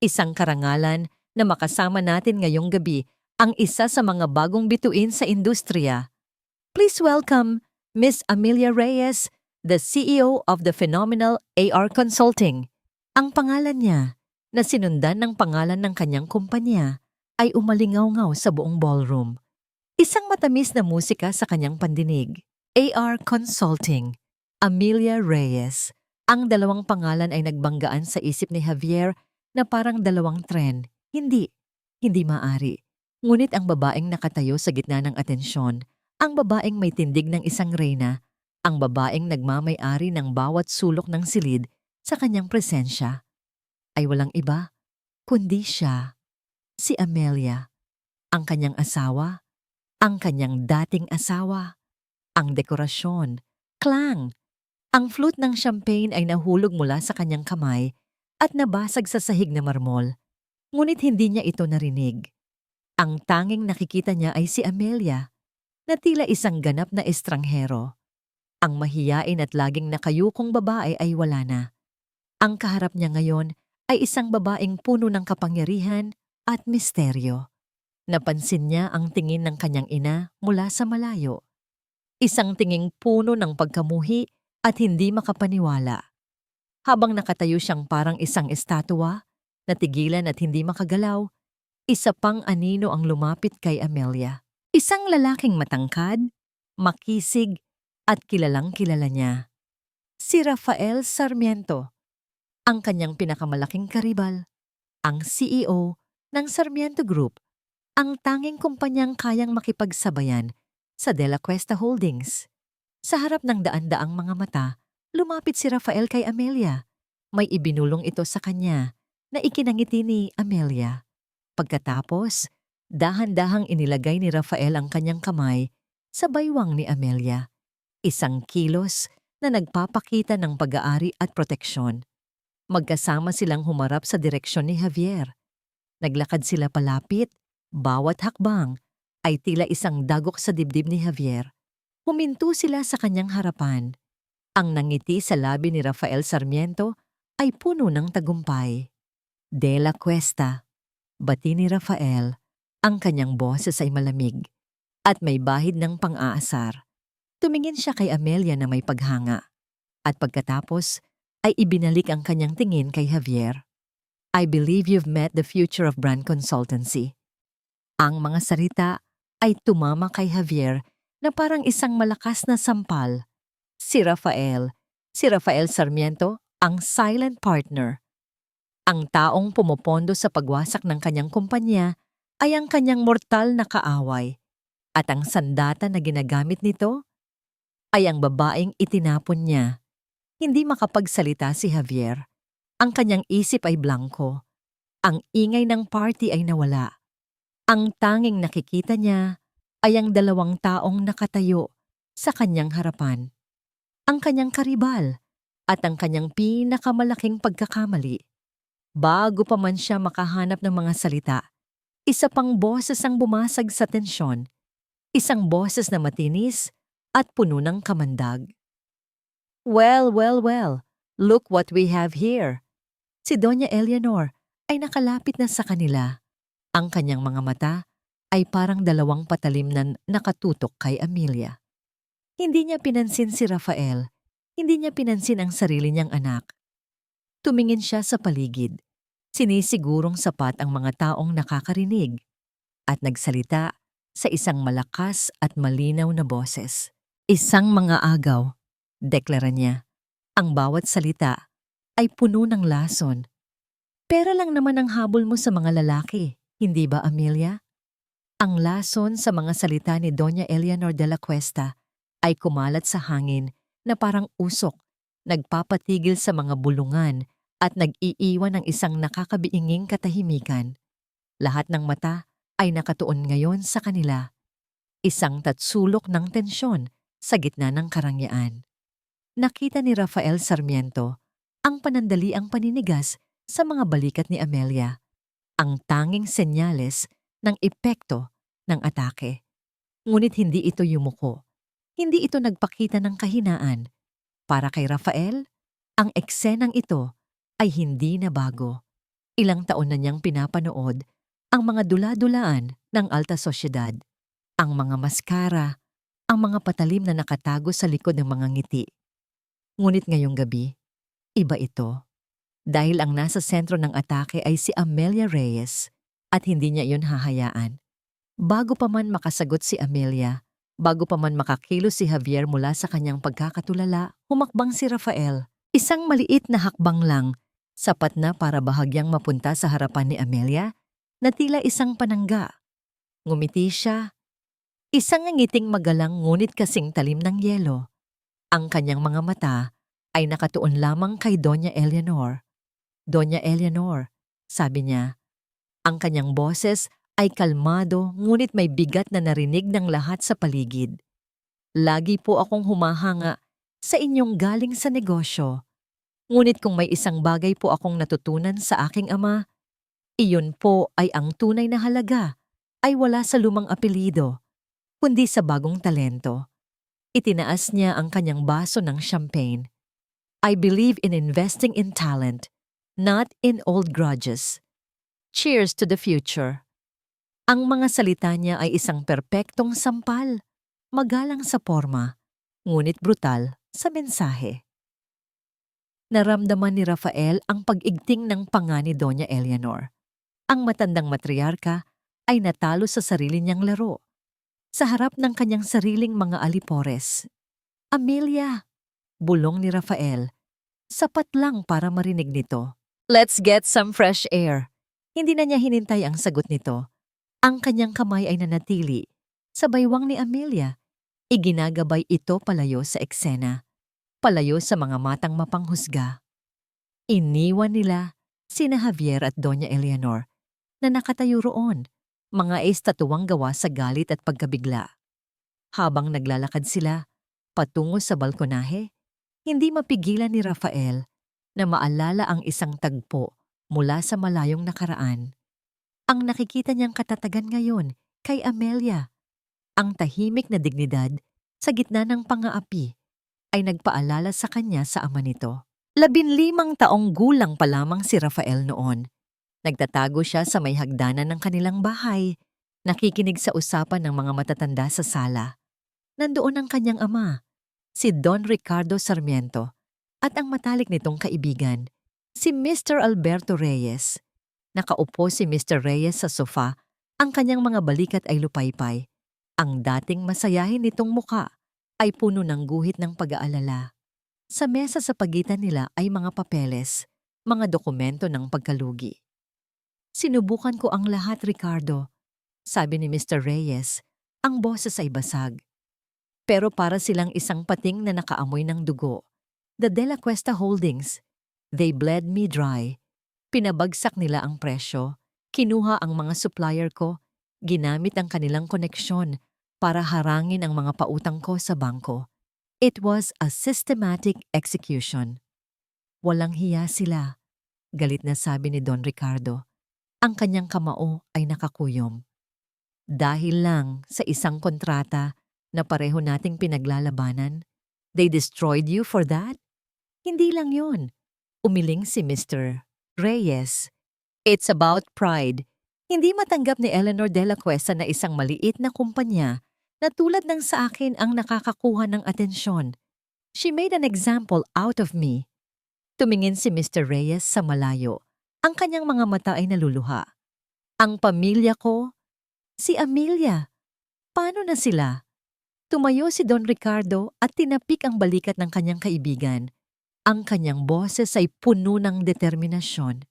Isang karangalan na makasama natin ngayong gabi ang isa sa mga bagong bituin sa industriya. Please welcome Miss Amelia Reyes, the CEO of the phenomenal AR Consulting. Ang pangalan niya, na sinundan ng pangalan ng kanyang kumpanya, ay umalingaw-ngaw sa buong ballroom. Isang matamis na musika sa kanyang pandinig. AR Consulting, Amelia Reyes. Ang dalawang pangalan ay nagbanggaan sa isip ni Javier na parang dalawang tren. Hindi maari. Ngunit ang babaeng nakatayo sa gitna ng atensyon, ang babaeng may tindig ng isang reyna, ang babaeng nagmamay-ari ng bawat sulok ng silid sa kanyang presensya, ay walang iba, kundi siya, si Amelia, ang kanyang asawa, ang kanyang dating asawa, ang dekorasyon, klang. Ang flute ng champagne ay nahulog mula sa kanyang kamay at nabasag sa sahig na marmol, ngunit hindi niya ito narinig. Ang tanging nakikita niya ay si Amelia, na tila isang ganap na estranghero. Ang mahiyain at laging nakayukong babae ay wala na. Ang kaharap niya ngayon ay isang babaeng puno ng kapangyarihan at misteryo. Napansin niya ang tingin ng kanyang ina mula sa malayo. Isang tinging puno ng pagkamuhi at hindi makapaniwala. Habang nakatayo siyang parang isang estatwa, natigilan at hindi makagalaw, isa pang anino ang lumapit kay Amelia. Isang lalaking matangkad, makisig, at kilalang-kilala niya. Si Rafael Sarmiento, ang kanyang pinakamalaking karibal, ang CEO ng Sarmiento Group, ang tanging kumpanyang kayang makipagsabayan sa De La Cuesta Holdings. Sa harap ng daan-daang mga mata, lumapit si Rafael kay Amelia. May ibinulong ito sa kanya na ikinangiti ni Amelia. Pagkatapos, dahan-dahang inilagay ni Rafael ang kanyang kamay sa baywang ni Amelia. Isang kilos na nagpapakita ng pag-aari at proteksyon. Magkasama silang humarap sa direksyon ni Javier. Naglakad sila palapit, bawat hakbang ay tila isang dagok sa dibdib ni Javier. Huminto sila sa kanyang harapan. Ang nangiti sa labi ni Rafael Sarmiento ay puno ng tagumpay. De La Cuesta, bati ni Rafael, ang kanyang boses ay malamig at may bahid ng pang-aasar. Tumingin siya kay Amelia na may paghanga at pagkatapos ay ibinalik ang kanyang tingin kay Javier. I believe you've met the future of brand consultancy. Ang mga salita ay tumama kay Javier na parang isang malakas na sampal. Si Rafael Sarmiento, ang silent partner. Ang taong pumopondo sa pagwasak ng kanyang kumpanya ay ang kanyang mortal na kaaway. At ang sandata na ginagamit nito ay ang babaeng itinapon niya. Hindi makapagsalita si Javier. Ang kanyang isip ay blanko. Ang ingay ng party ay nawala. Ang tanging nakikita niya ay ang dalawang taong nakatayo sa kanyang harapan. Ang kanyang karibal at ang kanyang pinakamalaking pagkakamali. Bago pa man siya makahanap ng mga salita, isa pang boses ang bumasag sa tensyon. Isang boses na matinis at puno ng kamandag. Well, look what we have here. Si Doña Eleanor ay nakalapit na sa kanila. Ang kanyang mga mata ay parang dalawang patalim na nakatutok kay Amelia. Hindi niya pinansin si Rafael. Hindi niya pinansin ang sarili niyang anak. Tumingin siya sa paligid. Sinisigurong sapat ang mga taong nakakarinig at nagsalita sa isang malakas at malinaw na boses. Isang mga agaw, deklara niya. Ang bawat salita ay puno ng lason. Pera lang naman ang habol mo sa mga lalaki, hindi ba Amelia? Ang lason sa mga salita ni Doña Eleanor de la Cuesta ay kumalat sa hangin na parang usok, nagpapatigil sa mga bulungan at nag-iiwan ng isang nakakabiinging katahimikan. Lahat ng mata ay nakatuon ngayon sa kanila. Isang tatsulok ng tensyon sa gitna ng karangyaan. Nakita ni Rafael Sarmiento ang panandaliang paninigas sa mga balikat ni Amelia, ang tanging senyales ng epekto ng atake. Ngunit hindi ito yumuko. Hindi ito nagpakita ng kahinaan. Para kay Rafael, ang eksenang ito ay hindi na bago. Ilang taon na niyang pinapanood ang mga dula-dulaan ng alta sosyedad, ang mga maskara, ang mga patalim na nakatago sa likod ng mga ngiti. Ngunit ngayong gabi, iba ito. Dahil ang nasa sentro ng atake ay si Amelia Reyes at hindi niya iyon hahayaan. Bago pa man makasagot si Amelia, bago pa man makakilos si Javier mula sa kanyang pagkakatulala, humakbang si Rafael. Isang maliit na hakbang lang, sapat na para bahagyang mapunta sa harapan ni Amelia na tila isang panangga. Ngumiti siya, isang ngiting magalang ngunit kasing talim ng yelo. Ang kanyang mga mata ay nakatuon lamang kay Doña Eleanor. Doña Eleanor, sabi niya. Ang kanyang boses ay kalmado ngunit may bigat na narinig ng lahat sa paligid. Lagi po akong humahanga sa inyong galing sa negosyo. Ngunit kung may isang bagay po akong natutunan sa aking ama, iyon po ay ang tunay na halaga ay wala sa lumang apelyido, kundi sa bagong talento. Itinaas niya ang kanyang baso ng champagne. I believe in investing in talent, not in old grudges. Cheers to the future. Ang mga salita niya ay isang perpektong sampal, magalang sa forma, ngunit brutal sa mensahe. Naramdaman ni Rafael ang pag-igting ng panga ni Doña Eleanor. Ang matandang matriarka ay natalo sa sarili niyang laro, sa harap ng kanyang sariling mga alipores. Amelia, bulong ni Rafael, sapat lang para marinig nito. Let's get some fresh air. Hindi na niya hinintay ang sagot nito. Ang kanyang kamay ay nanatili sa baywang ni Amelia. Iginagabay ito palayo sa eksena, palayo sa mga matang mapanghusga. Iniwan nila sina Javier at Doña Eleanor na nakatayo roon, mga estatuwang gawa sa galit at pagkabigla. Habang naglalakad sila patungo sa balkonahe, hindi mapigilan ni Rafael na maalala ang isang tagpo mula sa malayong nakaraan. Ang nakikita niyang katatagan ngayon kay Amelia, ang tahimik na dignidad sa gitna ng pangaapi, ay nagpaalala sa kanya sa ama nito. 15 taong gulang pa lamang si Rafael noon. Nagtatago siya sa may hagdanan ng kanilang bahay, nakikinig sa usapan ng mga matatanda sa sala. Nandoon ang kanyang ama, si Don Ricardo Sarmiento, at ang matalik nitong kaibigan, si Mr. Alberto Reyes. Nakaupo si Mr. Reyes sa sofa, ang kanyang mga balikat ay lupaypay. Ang dating masayahin nitong muka ay puno ng guhit ng pag-aalala. Sa mesa sa pagitan nila ay mga papeles, mga dokumento ng pagkalugi. Sinubukan ko ang lahat, Ricardo, sabi ni Mr. Reyes, ang boses ay basag. Pero para silang isang pating na nakaamoy ng dugo. The De La Cuesta Holdings, they bled me dry. Pinabagsak nila ang presyo, kinuha ang mga supplier ko, ginamit ang kanilang koneksyon para harangin ang mga pautang ko sa bangko. It was a systematic execution. Walang hiya sila, galit na sabi ni Don Ricardo. Ang kanyang kamao ay nakakuyom. Dahil lang sa isang kontrata na pareho nating pinaglalabanan, they destroyed you for that? Hindi lang yun. Umiling si Mr. Reyes. It's about pride. Hindi matanggap ni Eleanor de la Cuesta na isang maliit na kumpanya na tulad ng sa akin ang nakakakuha ng atensyon. She made an example out of me. Tumingin si Mr. Reyes sa malayo. Ang kanyang mga mata ay naluluha. Ang pamilya ko, si Amelia. Paano na sila? Tumayo si Don Ricardo at tinapik ang balikat ng kanyang kaibigan. Ang kanyang boses ay puno ng determinasyon.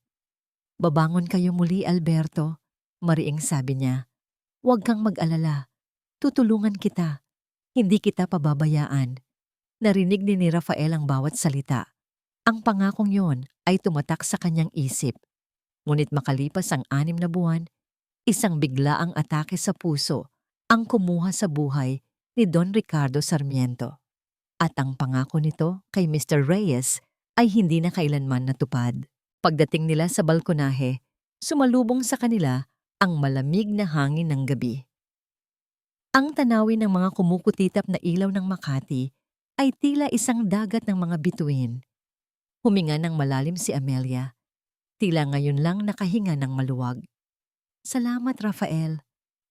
Babangon kayo muli, Alberto, mariing sabi niya. Huwag kang mag-alala. Tutulungan kita. Hindi kita pababayaan. Narinig ni Rafael ang bawat salita. Ang pangakong yon ay tumatak sa kanyang isip. Ngunit makalipas ang 6 na buwan, isang biglaang atake sa puso ang kumuha sa buhay ni Don Ricardo Sarmiento. At ang pangako nito kay Mr. Reyes ay hindi na kailanman natupad. Pagdating nila sa balkonahe, sumalubong sa kanila ang malamig na hangin ng gabi. Ang tanawin ng mga kumukutitap na ilaw ng Makati ay tila isang dagat ng mga bituin. Huminga ng malalim si Amelia. Tila ngayon lang nakahinga ng maluwag. Salamat, Rafael,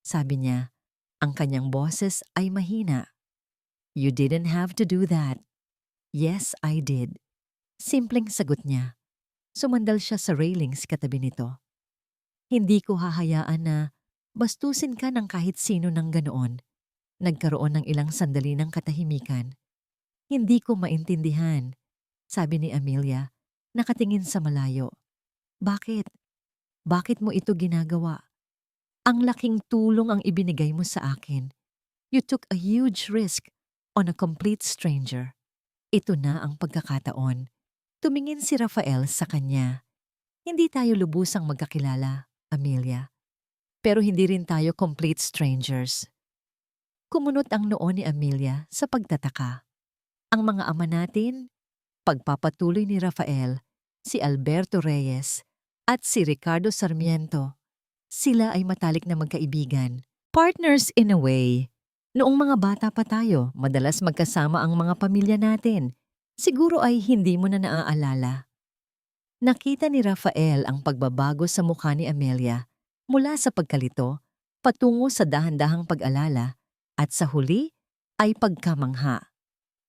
sabi niya. Ang kanyang boses ay mahina. You didn't have to do that. Yes, I did. Simpleng sagot niya. Sumandal siya sa railings katabi nito. Hindi ko hahayaan na bastusin ka ng kahit sino ng ganoon. Nagkaroon ng ilang sandali ng katahimikan. Hindi ko maintindihan, sabi ni Amelia, nakatingin sa malayo. Bakit? Bakit mo ito ginagawa? Ang laking tulong ang ibinigay mo sa akin. You took a huge risk on a complete stranger. Ito na ang pagkakataon. Tumingin si Rafael sa kanya. Hindi tayo lubusang magkakilala, Amelia. Pero hindi rin tayo complete strangers. Kumunot ang noo ni Amelia sa pagtataka. Ang mga ama natin, pagpapatuloy ni Rafael, si Alberto Reyes at si Ricardo Sarmiento, sila ay matalik na magkaibigan. Partners in a way. Noong mga bata pa tayo, madalas magkasama ang mga pamilya natin. Siguro ay hindi mo na naaalala. Nakita ni Rafael ang pagbabago sa mukha ni Amelia mula sa pagkalito patungo sa dahan-dahang pag-alala at sa huli ay pagkamangha.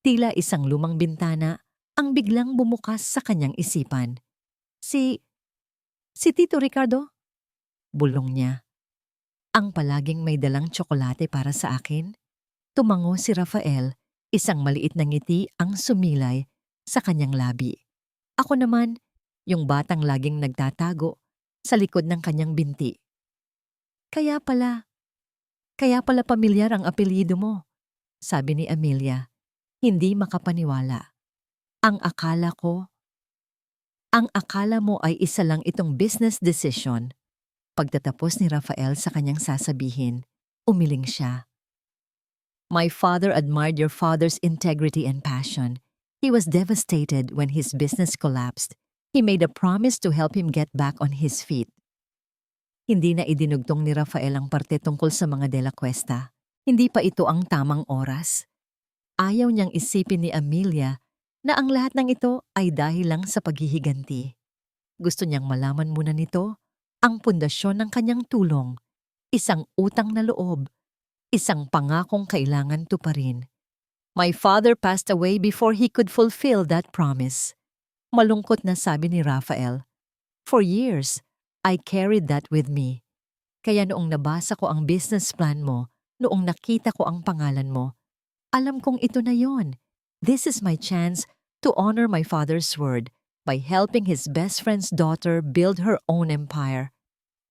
Tila isang lumang bintana ang biglang bumukas sa kanyang isipan. Si Tito Ricardo? Bulong niya. Ang palaging may dalang tsokolate para sa akin? Tumango si Rafael, isang maliit na ngiti ang sumilay sa kanyang labi. Ako naman, yung batang laging nagtatago sa likod ng kanyang binti. Kaya pala pamilyar ang apelyido mo, sabi ni Amelia, hindi makapaniwala. Ang akala mo ay isa lang itong business decision. Pagtatapos ni Rafael sa kanyang sasabihin, umiling siya. My father admired your father's integrity and passion. He was devastated when his business collapsed. He made a promise to help him get back on his feet. Hindi na idinugtong ni Rafael ang parte tungkol sa mga De La Cuesta. Hindi pa ito ang tamang oras. Ayaw niyang isipin ni Amelia na ang lahat ng ito ay dahil lang sa paghihiganti. Gusto niyang malaman muna nito ang pundasyon ng kanyang tulong, isang utang na loob, isang pangakong kailangan tuparin. My father passed away before he could fulfill that promise. Malungkot na sabi ni Rafael. For years, I carried that with me. Kaya noong nabasa ko ang business plan mo, noong nakita ko ang pangalan mo, alam kong ito na yon. This is my chance to honor my father's word by helping his best friend's daughter build her own empire.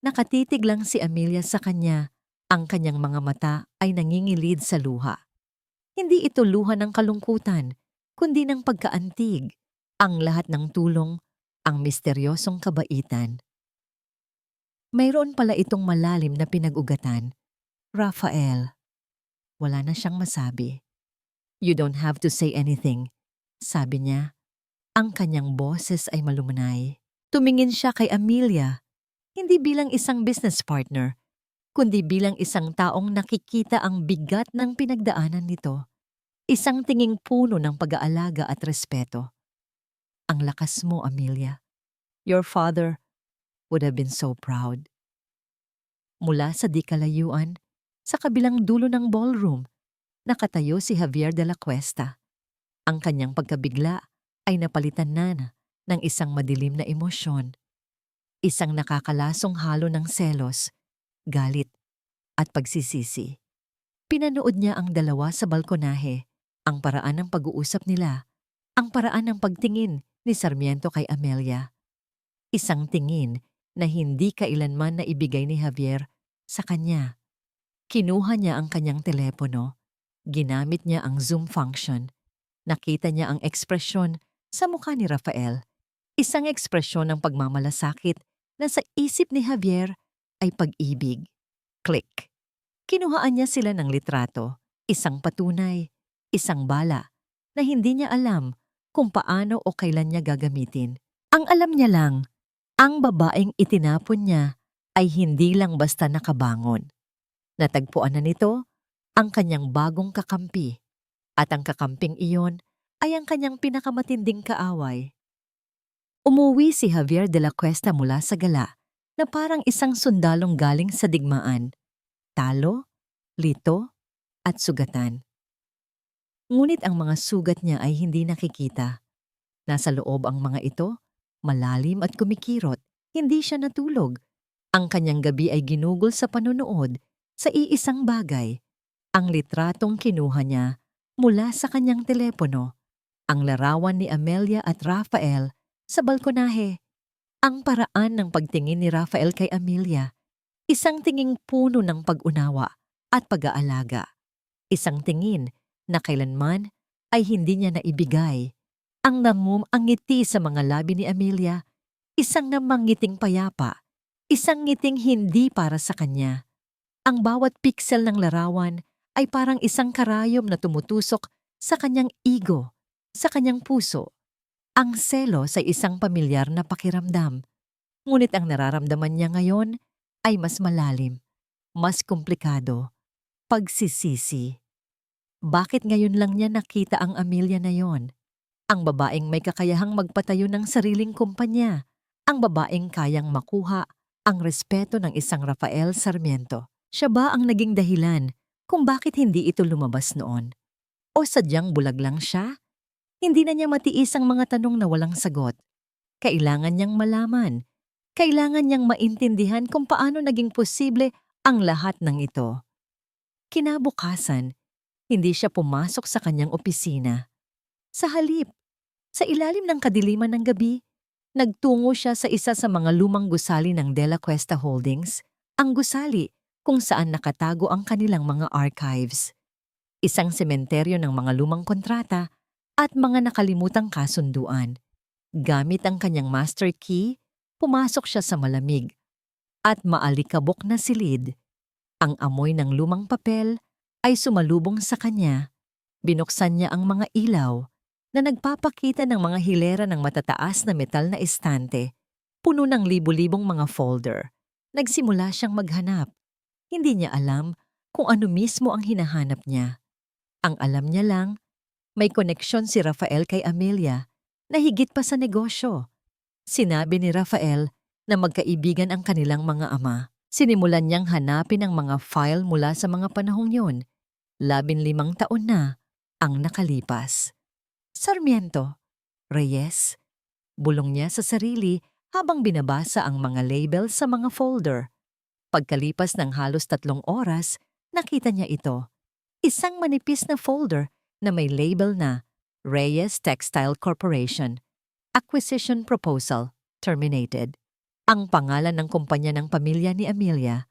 Nakatitig lang si Amelia sa kanya. Ang kanyang mga mata ay nangingilid sa luha. Hindi ito luha ng kalungkutan, kundi ng pagkaantig, ang lahat ng tulong, ang misteryosong kabaitan. Mayroon pala itong malalim na pinag-ugatan. Rafael. Wala na siyang masabi. You don't have to say anything, sabi niya. Ang kanyang boses ay malumanay. Tumingin siya kay Amelia, hindi bilang isang business partner, kundi bilang isang taong nakikita ang bigat ng pinagdaanan nito. Isang tinging puno ng pag-aalaga at respeto. Ang lakas mo, Amelia. Your father would have been so proud. Mula sa di kalayuan, sa kabilang dulo ng ballroom, nakatayo si Javier de la Cuesta. Ang kanyang pagkabigla ay napalitan na ng isang madilim na emosyon. Isang nakakalasong halo ng selos, galit, at pagsisisi. Pinanood niya ang dalawa sa balkonahe, ang paraan ng pag-uusap nila, ang paraan ng pagtingin ni Sarmiento kay Amelia. Isang tingin na hindi kailanman na ibigay ni Javier sa kanya. Kinuha niya ang kanyang telepono, ginamit niya ang Zoom function, nakita niya ang ekspresyon sa mukha ni Rafael, isang ekspresyon ng pagmamalasakit na sa isip ni Javier ay pag-ibig. Click. Kinuhaan niya sila ng litrato, isang patunay, isang bala, na hindi niya alam kung paano o kailan niya gagamitin. Ang alam niya lang, ang babaeng itinapon niya ay hindi lang basta nakabangon. Natagpuan na nito ang kanyang bagong kakampi, at ang kakamping iyon ay ang kanyang pinakamatinding kaaway. Umuwi si Javier de la Cuesta mula sa gala na parang isang sundalong galing sa digmaan. Talo, lito, at sugatan. Ngunit ang mga sugat niya ay hindi nakikita. Nasa loob ang mga ito, malalim at kumikirot. Hindi siya natulog. Ang kanyang gabi ay ginugol sa panonood sa iisang bagay. Ang litratong kinuha niya mula sa kanyang telepono. Ang larawan ni Amelia at Rafael sa balkonahe. Ang paraan ng pagtingin ni Rafael kay Amelia. Isang tinging puno ng pag-unawa at pag-aalaga. Isang tingin na kailanman ay hindi niya naibigay. Ang ang ngiti sa mga labi ni Amelia, isang namangiting payapa, isang ngiting hindi para sa kanya. Ang bawat piksel ng larawan ay parang isang karayom na tumutusok sa kanyang ego, sa kanyang puso. Ang selos ay isang pamilyar na pakiramdam. Ngunit ang nararamdaman niya ngayon ay mas malalim, mas komplikado, pagsisisi. Bakit ngayon lang niya nakita ang Amelia na yon? Ang babaeng may kakayahang magpatayo ng sariling kumpanya. Ang babaeng kayang makuha ang respeto ng isang Rafael Sarmiento. Siya ba ang naging dahilan kung bakit hindi ito lumabas noon? O sadyang bulag lang siya? Hindi na niya matiis ang mga tanong na walang sagot. Kailangan niyang malaman. Kailangan niyang maintindihan kung paano naging posible ang lahat ng ito. Kinabukasan, hindi siya pumasok sa kanyang opisina. Sa halip, sa ilalim ng kadiliman ng gabi, nagtungo siya sa isa sa mga lumang gusali ng De La Cuesta Holdings, ang gusali kung saan nakatago ang kanilang mga archives. Isang sementeryo ng mga lumang kontrata at mga nakalimutang kasunduan. Gamit ang kanyang master key, pumasok siya sa malamig at maalikabok na silid. Ang amoy ng lumang papel ay sumalubong sa kanya. Binuksan niya ang mga ilaw na nagpapakita ng mga hilera ng matataas na metal na estante, puno ng libu-libong mga folder. Nagsimula siyang maghanap. Hindi niya alam kung ano mismo ang hinahanap niya. Ang alam niya lang, may koneksyon si Rafael kay Amelia na higit pa sa negosyo. Sinabi ni Rafael na magkaibigan ang kanilang mga ama. Sinimulan niyang hanapin ang mga file mula sa mga panahong yun. 15 taon na ang nakalipas. Sarmiento, Reyes, bulong niya sa sarili habang binabasa ang mga label sa mga folder. Pagkalipas ng halos 3 oras, nakita niya ito. Isang manipis na folder na may label na Reyes Textile Corporation. Acquisition Proposal Terminated. Ang pangalan ng kumpanya ng pamilya ni Amelia.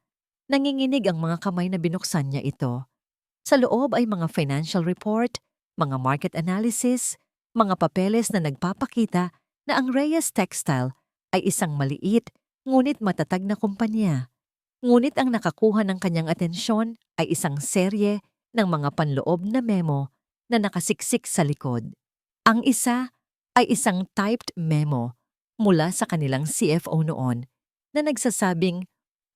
Nanginginig ang mga kamay na binuksan niya ito. Sa loob ay mga financial report, mga market analysis, mga papeles na nagpapakita na ang Reyes Textile ay isang maliit ngunit matatag na kumpanya. Ngunit ang nakakuha ng kanyang atensyon ay isang serye ng mga panloob na memo na nakasiksik sa likod. Ang isa ay isang typed memo mula sa kanilang CFO noon na nagsasabing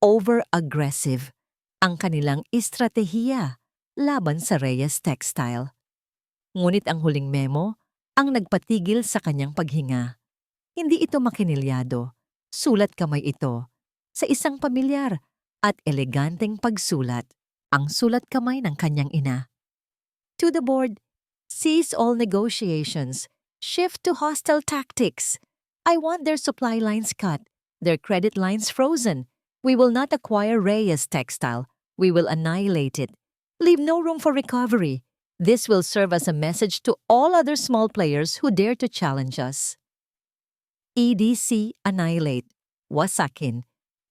over-aggressive ang kanilang estratehiya laban sa Reyes Textile. Ngunit ang huling memo ang nagpatigil sa kanyang paghinga. Hindi ito makinilyado, sulat kamay ito, sa isang pamilyar at eleganteng pagsulat, ang sulat kamay ng kanyang ina. To the board, cease all negotiations, shift to hostile tactics. I want their supply lines cut, their credit lines frozen. We will not acquire Reyes Textile. We will annihilate it. Leave no room for recovery. This will serve as a message to all other small players who dare to challenge us. EDC annihilate. Wasakin.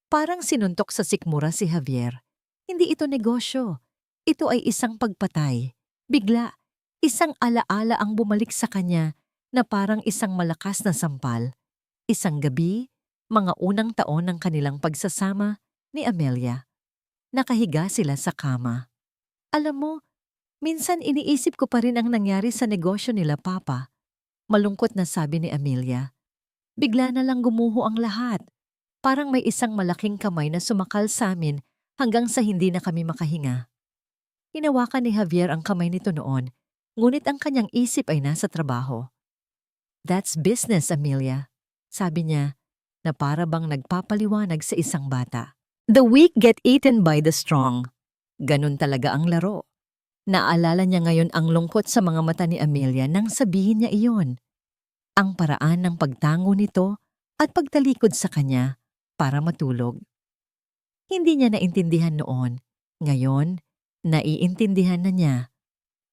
Parang sinuntok sa sikmura si Javier. Hindi ito negosyo. Ito ay isang pagpatay. Bigla, isang alaala ang bumalik sa kanya na parang isang malakas na sampal. Isang gabi, mga unang taon ng kanilang pagsasama ni Amelia. Nakahiga sila sa kama. Alam mo, minsan iniisip ko pa rin ang nangyari sa negosyo nila Papa. Malungkot na sabi ni Amelia. Bigla na lang gumuho ang lahat. Parang may isang malaking kamay na sumakal sa amin hanggang sa hindi na kami makahinga. Hinawakan ni Javier ang kamay nito noon, ngunit ang kanyang isip ay nasa trabaho. That's business, Amelia, sabi niya, na para bang nagpapaliwanag sa isang bata. The weak get eaten by the strong. Ganun talaga ang laro. Naalala niya ngayon ang lungkot sa mga mata ni Amelia nang sabihin niya iyon. Ang paraan ng pagtango nito at pagtalikod sa kanya para matulog. Hindi niya naintindihan noon. Ngayon, naiintindihan na niya.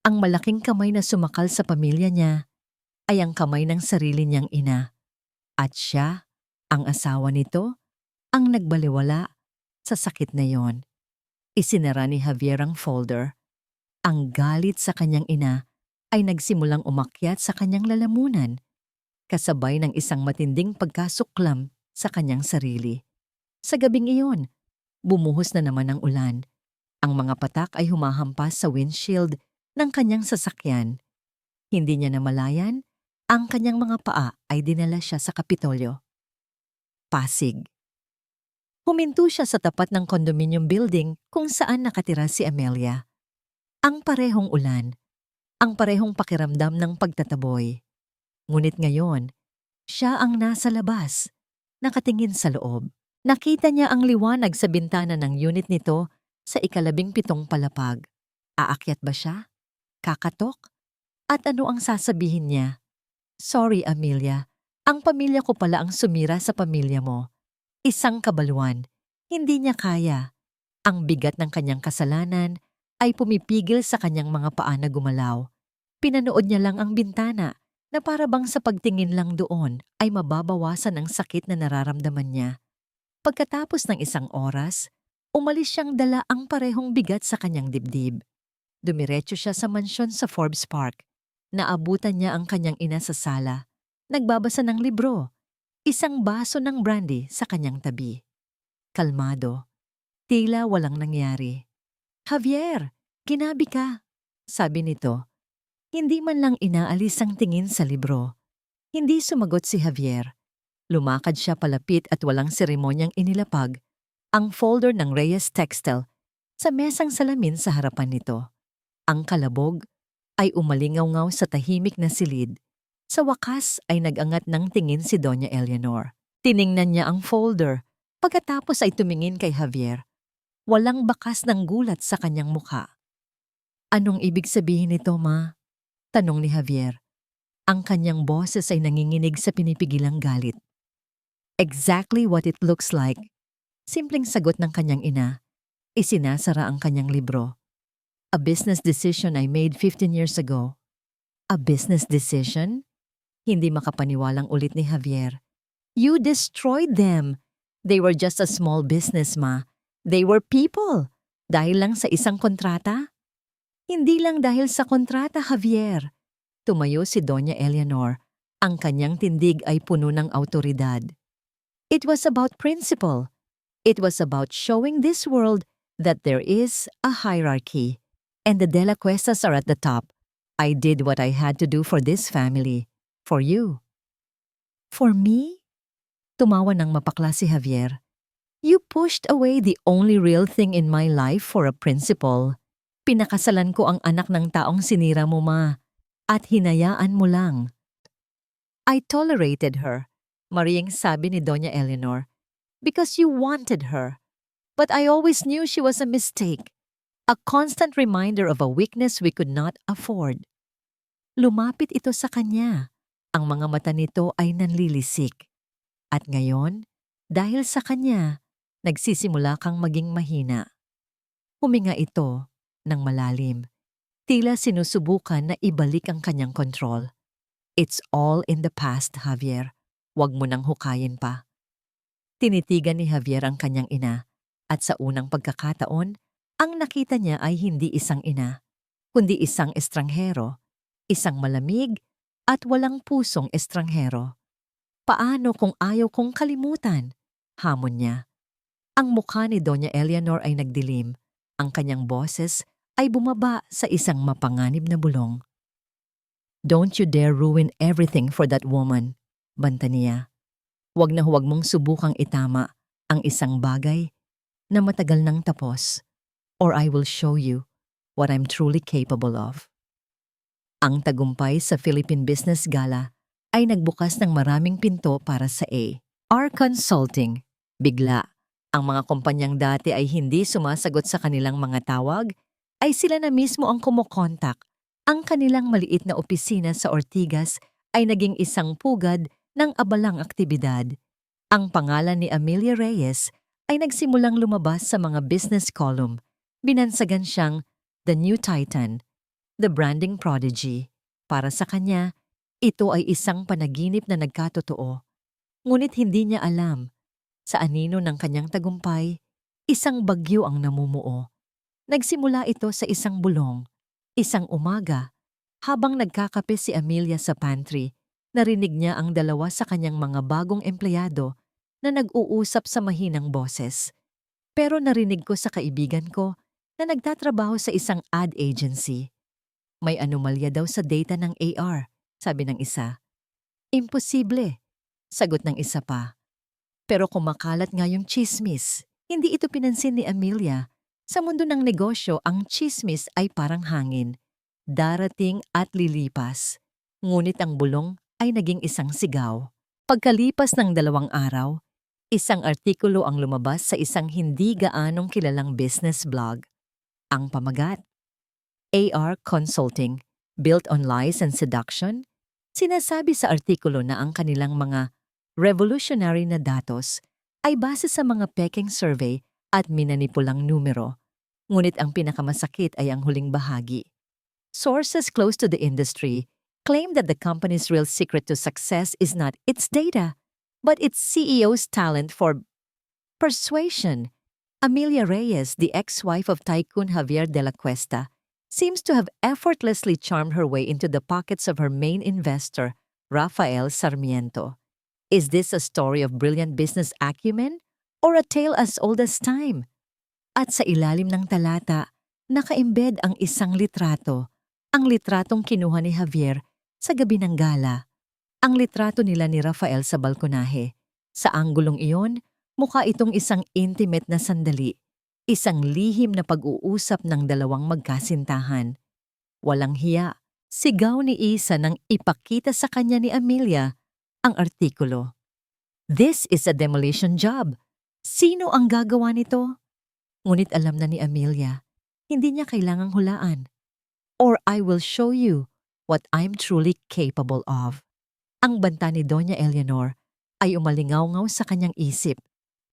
Ang malaking kamay na sumakal sa pamilya niya ay ang kamay ng sarili niyang ina. At siya, ang asawa nito, ang nagbalewala sa sakit na yon. Isinara ni Javier ang folder. Ang galit sa kanyang ina ay nagsimulang umakyat sa kanyang lalamunan, kasabay ng isang matinding pagkasuklam sa kanyang sarili. Sa gabing iyon, bumuhos na naman ang ulan. Ang mga patak ay humahampas sa windshield ng kanyang sasakyan. Hindi niya namalayan, ang kanyang mga paa ay dinala siya sa Kapitolyo. Pasig. Huminto siya sa tapat ng condominium building kung saan nakatira si Amelia. Ang parehong ulan, ang parehong pakiramdam ng pagtataboy. Ngunit ngayon, siya ang nasa labas, nakatingin sa loob. Nakita niya ang liwanag sa bintana ng unit nito sa 17 palapag. Aakyat ba siya? Kakatok? At ano ang sasabihin niya? Sorry, Amelia. Ang pamilya ko pala ang sumira sa pamilya mo. Isang kabaluan. Hindi niya kaya. Ang bigat ng kanyang kasalanan ay pumipigil sa kanyang mga paa na gumalaw. Pinanood niya lang ang bintana na para bang sa pagtingin lang doon ay mababawasan ang sakit na nararamdaman niya. Pagkatapos ng 1 oras, umalis siyang dala ang parehong bigat sa kanyang dibdib. Dumiretso siya sa mansyon sa Forbes Park. Naabutan niya ang kanyang ina sa sala. Nagbabasa ng libro. Isang baso ng brandy sa kanyang tabi. Kalmado. Tila walang nangyari. Javier, ginabi ka, sabi nito. Hindi man lang inaalis ang tingin sa libro. Hindi sumagot si Javier. Lumakad siya palapit at walang seremonyang inilapag ang folder ng Reyes Textile sa mesang salamin sa harapan nito. Ang kalabog ay umalingaw-ngaw sa tahimik na silid. Sa wakas ay nag-angat ng tingin si Doña Eleanor. Tiningnan niya ang folder. Pagkatapos ay tumingin kay Javier. Walang bakas ng gulat sa kanyang mukha. Anong ibig sabihin nito, Ma? Tanong ni Javier. Ang kanyang boses ay nanginginig sa pinipigilang galit. Exactly what it looks like. Simpleng sagot ng kanyang ina. Isinasara ang kanyang libro. A business decision I made 15 years ago. A business decision? Hindi makapaniwalang ulit ni Javier. You destroyed them. They were just a small business, Ma. They were people. Dahil lang sa isang kontrata? Hindi lang dahil sa kontrata, Javier. Tumayo si Doña Eleanor. Ang kanyang tindig ay puno ng awtoridad. It was about principle. It was about showing this world that there is a hierarchy. And the De La Cuestas are at the top. I did what I had to do for this family. For you. For me? Tumawa ng mapakla si Javier. You pushed away the only real thing in my life for a principle. Pinakasalan ko ang anak ng taong sinira mo, Ma. At hinayaan mo lang. I tolerated her, Mariing sabi ni Doña Eleanor, because you wanted her. But I always knew she was a mistake. A constant reminder of a weakness we could not afford. Lumapit ito sa kanya. Ang mga mata nito ay nanlilisik. At ngayon, dahil sa kanya, nagsisimula kang maging mahina. Huminga ito ng malalim. Tila sinusubukan na ibalik ang kanyang kontrol. It's all in the past, Javier. Huwag mo nang hukayin pa. Tinitigan ni Javier ang kanyang ina at sa unang pagkakataon, ang nakita niya ay hindi isang ina, kundi isang estranghero, isang malamig at walang pusong estranghero. Paano kung ayaw kong kalimutan? Hamon niya. Ang mukha ni Doña Eleanor ay nagdilim. Ang kanyang boses ay bumaba sa isang mapanganib na bulong. Don't you dare ruin everything for that woman, banta niya. Huwag na huwag mong subukang itama ang isang bagay na matagal nang tapos, or I will show you what I'm truly capable of. Ang tagumpay sa Philippine Business Gala ay nagbukas ng maraming pinto para sa AR Consulting. Bigla, ang mga kumpanyang dati ay hindi sumasagot sa kanilang mga tawag, ay sila na mismo ang kumokontak. Ang kanilang maliit na opisina sa Ortigas ay naging isang pugad ng abalang aktibidad. Ang pangalan ni Amelia Reyes ay nagsimulang lumabas sa mga business column. Binansagan siyang The New Titan, The Branding Prodigy. Para sa kanya, ito ay isang panaginip na nagkatotoo. Ngunit hindi niya alam, sa anino ng kanyang tagumpay, isang bagyo ang namumuo. Nagsimula ito sa isang bulong. Isang umaga, habang nagkakape si Amelia sa pantry, narinig niya ang dalawa sa kanyang mga bagong empleyado na nag-uusap sa mahinang boses. Pero narinig ko sa kaibigan ko na nagtatrabaho sa isang ad agency. May anomalya daw sa data ng AR, sabi ng isa. Imposible, sagot ng isa pa. Pero kumakalat nga yung chismis. Hindi ito pinansin ni Amelia. Sa mundo ng negosyo, ang chismis ay parang hangin. Darating at lilipas. Ngunit ang bulong ay naging isang sigaw. Pagkalipas ng 2 araw, isang artikulo ang lumabas sa isang hindi gaanong kilalang business blog. Ang pamagat, AR Consulting, Built on Lies and Seduction. Sinasabi sa artikulo na ang kanilang mga revolutionary na datos ay base sa mga peking survey at minanipulang numero. Ngunit ang pinakamasakit ay ang huling bahagi. Sources close to the industry claim that the company's real secret to success is not its data, but its CEO's talent for persuasion. Amelia Reyes, the ex-wife of Tycoon Javier de la Cuesta, seems to have effortlessly charmed her way into the pockets of her main investor, Rafael Sarmiento. Is this a story of brilliant business acumen or a tale as old as time? At sa ilalim ng talata, naka-embed ang isang litrato, ang litratong kinuha ni Javier sa gabi ng gala. Ang litrato nila ni Rafael sa balkonahe. Sa anggulong iyon, mukha itong isang intimate na sandali, isang lihim na pag-uusap ng dalawang magkasintahan. Walang hiya, sigaw ni Isa nang ipakita sa kanya ni Amelia ang artikulo. This is a demolition job. Sino ang gagawa nito? Ngunit alam na ni Amelia, hindi niya kailangang hulaan. Or I will show you what I'm truly capable of. Ang banta ni Doña Eleanor ay umalingaw-ngaw sa kanyang isip.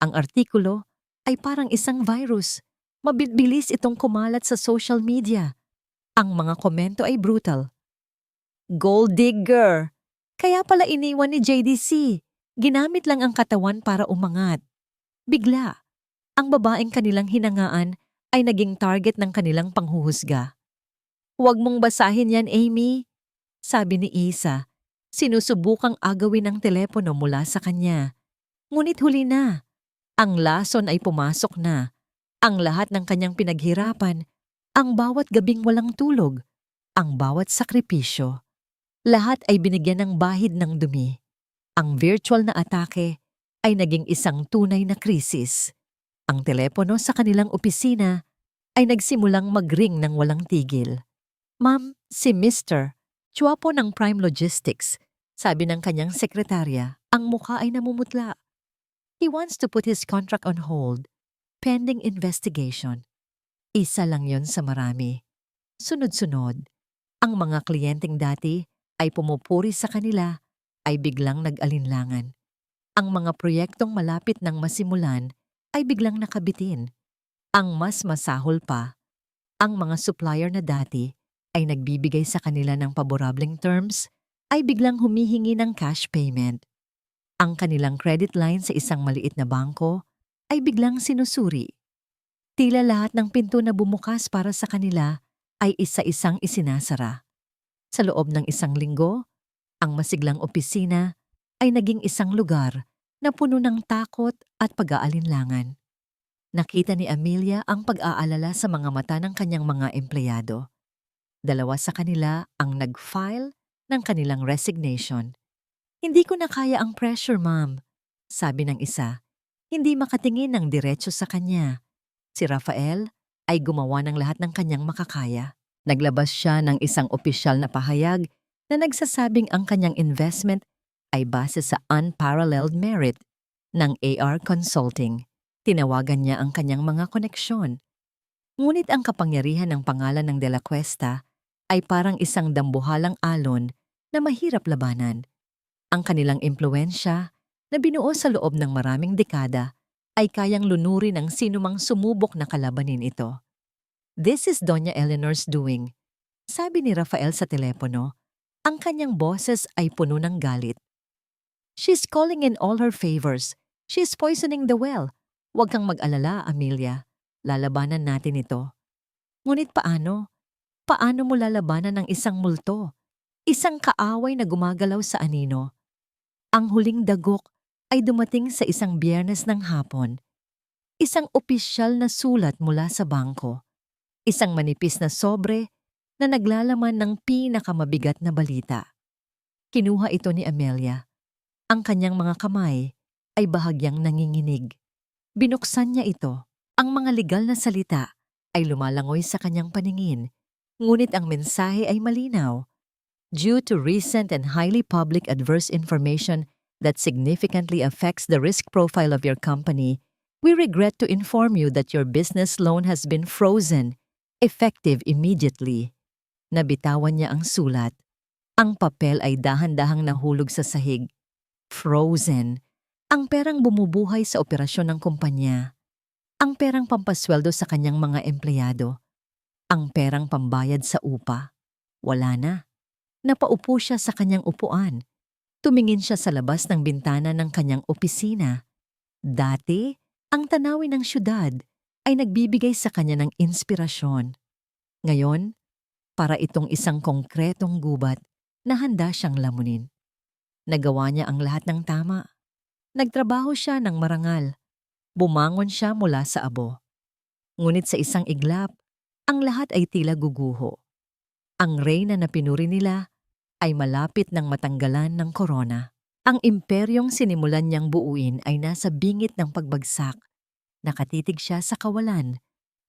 Ang artikulo ay parang isang virus. Mabilis itong kumalat sa social media. Ang mga komento ay brutal. Gold digger! Kaya pala iniwan ni JDC. Ginamit lang ang katawan para umangat. Bigla, ang babaeng kanilang hinangaan ay naging target ng kanilang panghuhusga. Huwag mong basahin yan, Amy, sabi ni Isa. Sinusubukang agawin ang telepono mula sa kanya. Ngunit huli na. Ang lason ay pumasok na. Ang lahat ng kanyang pinaghirapan, ang bawat gabing walang tulog, ang bawat sakripisyo. Lahat ay binigyan ng bahid ng dumi. Ang virtual na atake ay naging isang tunay na krisis. Ang telepono sa kanilang opisina ay nagsimulang mag-ring ng walang tigil. Ma'am, si Mr. Chuapo ng Prime Logistics, sabi ng kanyang sekretarya, ang mukha ay namumutla. He wants to put his contract on hold, pending investigation. Isa lang yon sa marami. Sunod-sunod, ang mga kliyenteng dati ay pumupuri sa kanila ay biglang nag-alinlangan. Ang mga proyektong malapit nang masimulan ay biglang nakabitin. Ang mas masahol pa, ang mga supplier na dati ay nagbibigay sa kanila ng paborableng terms ay biglang humihingi ng cash payment. Ang kanilang credit line sa isang maliit na bangko ay biglang sinusuri. Tila lahat ng pinto na bumukas para sa kanila ay isa-isang isinasara. Sa loob ng 1 linggo, ang masiglang opisina ay naging isang lugar na puno ng takot at pag-aalinlangan. Nakita ni Amelia ang pag-aalala sa mga mata ng kanyang mga empleyado. 2 sa kanila ang nag-file ng kanilang resignation. Hindi ko na kaya ang pressure, ma'am, sabi ng isa. Hindi makatingin ng diretso sa kanya. Si Rafael ay gumawa ng lahat ng kanyang makakaya. Naglabas siya ng isang opisyal na pahayag na nagsasabing ang kanyang investment ay base sa unparalleled merit ng AR Consulting. Tinawagan niya ang kanyang mga koneksyon. Ngunit ang kapangyarihan ng pangalan ng De La Cuesta ay parang isang dambuhalang alon na mahirap labanan. Ang kanilang impluensya na binuo sa loob ng maraming dekada ay kayang lunurin ng sinumang sumubok na kalabanin ito. "This is Doña Eleanor's doing," sabi ni Rafael sa telepono. Ang kanyang boses ay puno ng galit. "She's calling in all her favors. She's poisoning the well. Huwag kang mag-alala, Amelia. Lalabanan natin ito." Ngunit paano? Paano mo lalabanan ng isang multo? Isang kaaway na gumagalaw sa anino. Ang huling dagok ay dumating sa isang Biyernes ng hapon. Isang opisyal na sulat mula sa bangko. Isang manipis na sobre na naglalaman ng pinakamabigat na balita. Kinuha ito ni Amelia. Ang kanyang mga kamay ay bahagyang nanginginig. Binuksan niya ito. Ang mga legal na salita ay lumalangoy sa kanyang paningin, ngunit ang mensahe ay malinaw. "Due to recent and highly public adverse information that significantly affects the risk profile of your company, we regret to inform you that your business loan has been frozen, effective immediately." Nabitawan niya ang sulat. Ang papel ay dahan-dahang nahulog sa sahig. Frozen. Ang perang bumubuhay sa operasyon ng kumpanya. Ang perang pampasweldo sa kanyang mga empleyado. Ang perang pambayad sa upa. Wala na. Napaupo siya sa kanyang upuan. Tumingin siya sa labas ng bintana ng kanyang opisina. Dati, ang tanawin ng syudad ay nagbibigay sa kanya ng inspirasyon. Ngayon, para itong isang konkretong gubat na handa siyang lamunin. Nagawa niya ang lahat ng tama. Nagtrabaho siya ng marangal. Bumangon siya mula sa abo. Ngunit sa isang iglap, ang lahat ay tila guguho. Ang reyna na pinuri nila ay malapit ng matanggalan ng korona. Ang imperyong sinimulan niyang buuin ay nasa bingit ng pagbagsak. Nakatitig siya sa kawalan.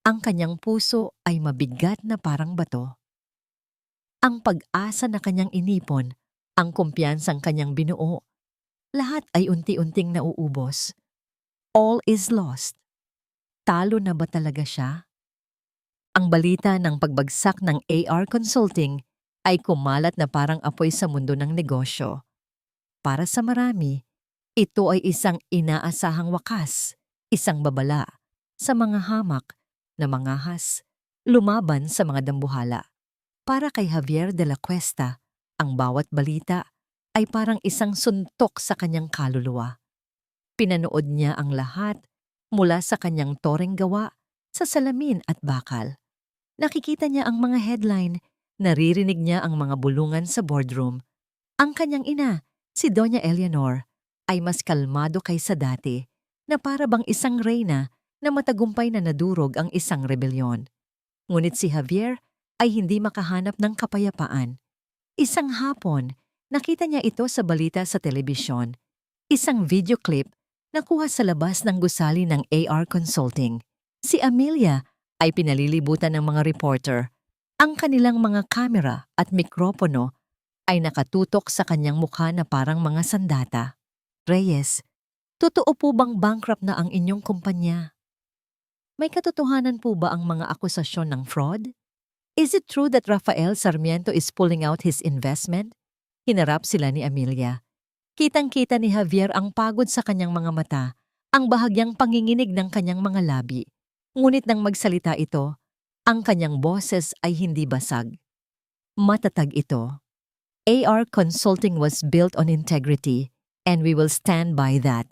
Ang kanyang puso ay mabigat na parang bato. Ang pag-asa na kanyang inipon, ang kumpiyansang kanyang binuo, lahat ay unti-unting nauubos. All is lost. Talo na ba talaga siya? Ang balita ng pagbagsak ng AR Consulting ay kumalat na parang apoy sa mundo ng negosyo. Para sa marami, ito ay isang inaasahang wakas, isang babala sa mga hamak na mangahas, lumaban sa mga dambuhala. Para kay Javier de la Cuesta, ang bawat balita ay parang isang suntok sa kanyang kaluluwa. Pinanood niya ang lahat mula sa kanyang toreng gawa sa salamin at bakal. Nakikita niya ang mga headline, naririnig niya ang mga bulungan sa boardroom. Ang kanyang ina, si Doña Eleanor, ay mas kalmado kaysa dati na para bang isang reyna na matagumpay na nadurog ang isang rebelyon. Ngunit si Javier ay hindi makahanap ng kapayapaan. Isang hapon, nakita niya ito sa balita sa telebisyon. Isang video clip na kuha sa labas ng gusali ng AR Consulting. Si Amelia ay pinalilibutan ng mga reporter. Ang kanilang mga kamera at mikropono ay nakatutok sa kanyang mukha na parang mga sandata. "Reyes, totoo po bang bankrupt na ang inyong kumpanya? May katotohanan po ba ang mga akusasyon ng fraud? Is it true that Rafael Sarmiento is pulling out his investment?" Hinarap sila ni Amelia. Kitang-kita ni Javier ang pagod sa kanyang mga mata, ang bahagyang panginginig ng kanyang mga labi. Ngunit nang magsalita ito, ang kanyang boses ay hindi basag. Matatag ito. "AR Consulting was built on integrity, and we will stand by that,"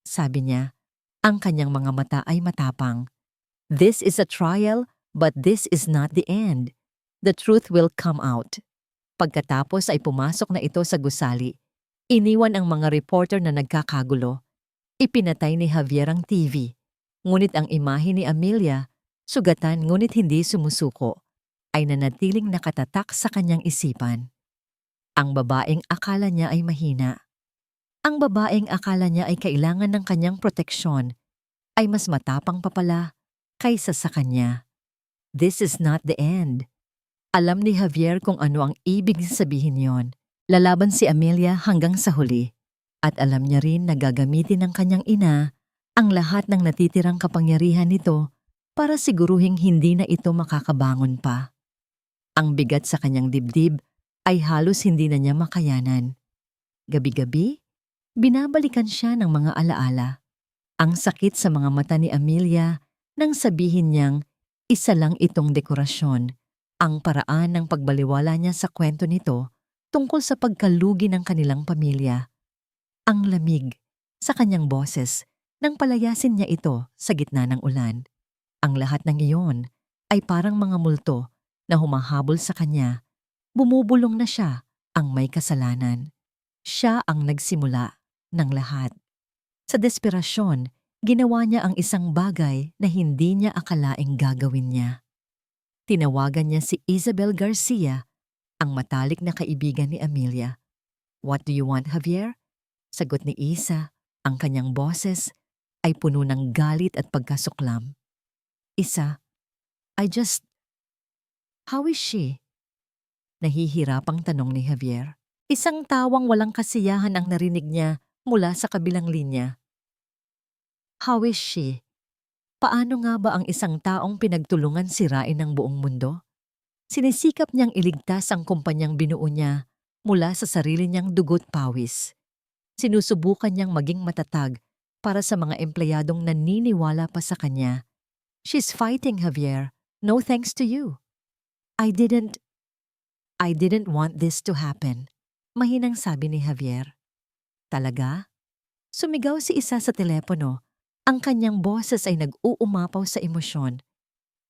sabi niya. Ang kanyang mga mata ay matapang. "This is a trial, but this is not the end. The truth will come out." Pagkatapos ay pumasok na ito sa gusali. Iniwan ang mga reporter na nagkakagulo. Ipinatay ni Javier ang TV. Ngunit ang imahe ni Amelia, sugatan ngunit hindi sumusuko, ay nanatiling nakatatak sa kanyang isipan. Ang babaeng akala niya ay mahina. Ang babaeng akala niya ay kailangan ng kanyang proteksyon, ay mas matapang pa pala kaysa sa kanya. This is not the end. Alam ni Javier kung ano ang ibig sabihin yon. Lalaban si Amelia hanggang sa huli. At alam niya rin na gagamitin ng kanyang ina ang lahat ng natitirang kapangyarihan nito para siguruhing hindi na ito makakabangon pa. Ang bigat sa kanyang dibdib ay halos hindi na niya makayanan. Gabi-gabi, binabalikan siya ng mga alaala. Ang sakit sa mga mata ni Amelia nang sabihin niyang isa lang itong dekorasyon, ang paraan ng pagbaliwala niya sa kwento nito tungkol sa pagkalugi ng kanilang pamilya. Ang lamig sa kanyang boses nang palayasin niya ito sa gitna ng ulan. Ang lahat ng iyon ay parang mga multo na humahabol sa kanya. Bumubulong na siya ang may kasalanan. Siya ang nagsimula ng lahat. Sa desperasyon, ginawa niya ang isang bagay na hindi niya akalaing gagawin niya. Tinawagan niya si Isabel Garcia, ang matalik na kaibigan ni Amelia. "What do you want, Javier?" Sagot ni Isa. Ang kanyang boses ay puno ng galit at pagkasuklam. "Isa, how is she?" Nahihirapang tanong ni Javier. Isang tawang walang kasiyahan ang narinig niya mula sa kabilang linya. How is she? Paano nga ba ang isang taong pinagtulungan sirain ng buong mundo? Sinisikap niyang iligtas ang kumpanyang binuo niya mula sa sarili niyang dugo't pawis. Sinusubukan niyang maging matatag para sa mga empleyadong naniniwala pa sa kanya. "She's fighting, Javier. No thanks to you." I didn't want this to happen," mahinang sabi ni Javier. "Talaga?" Sumigaw si Isa sa telepono. Ang kanyang boses ay nag-uumapaw sa emosyon.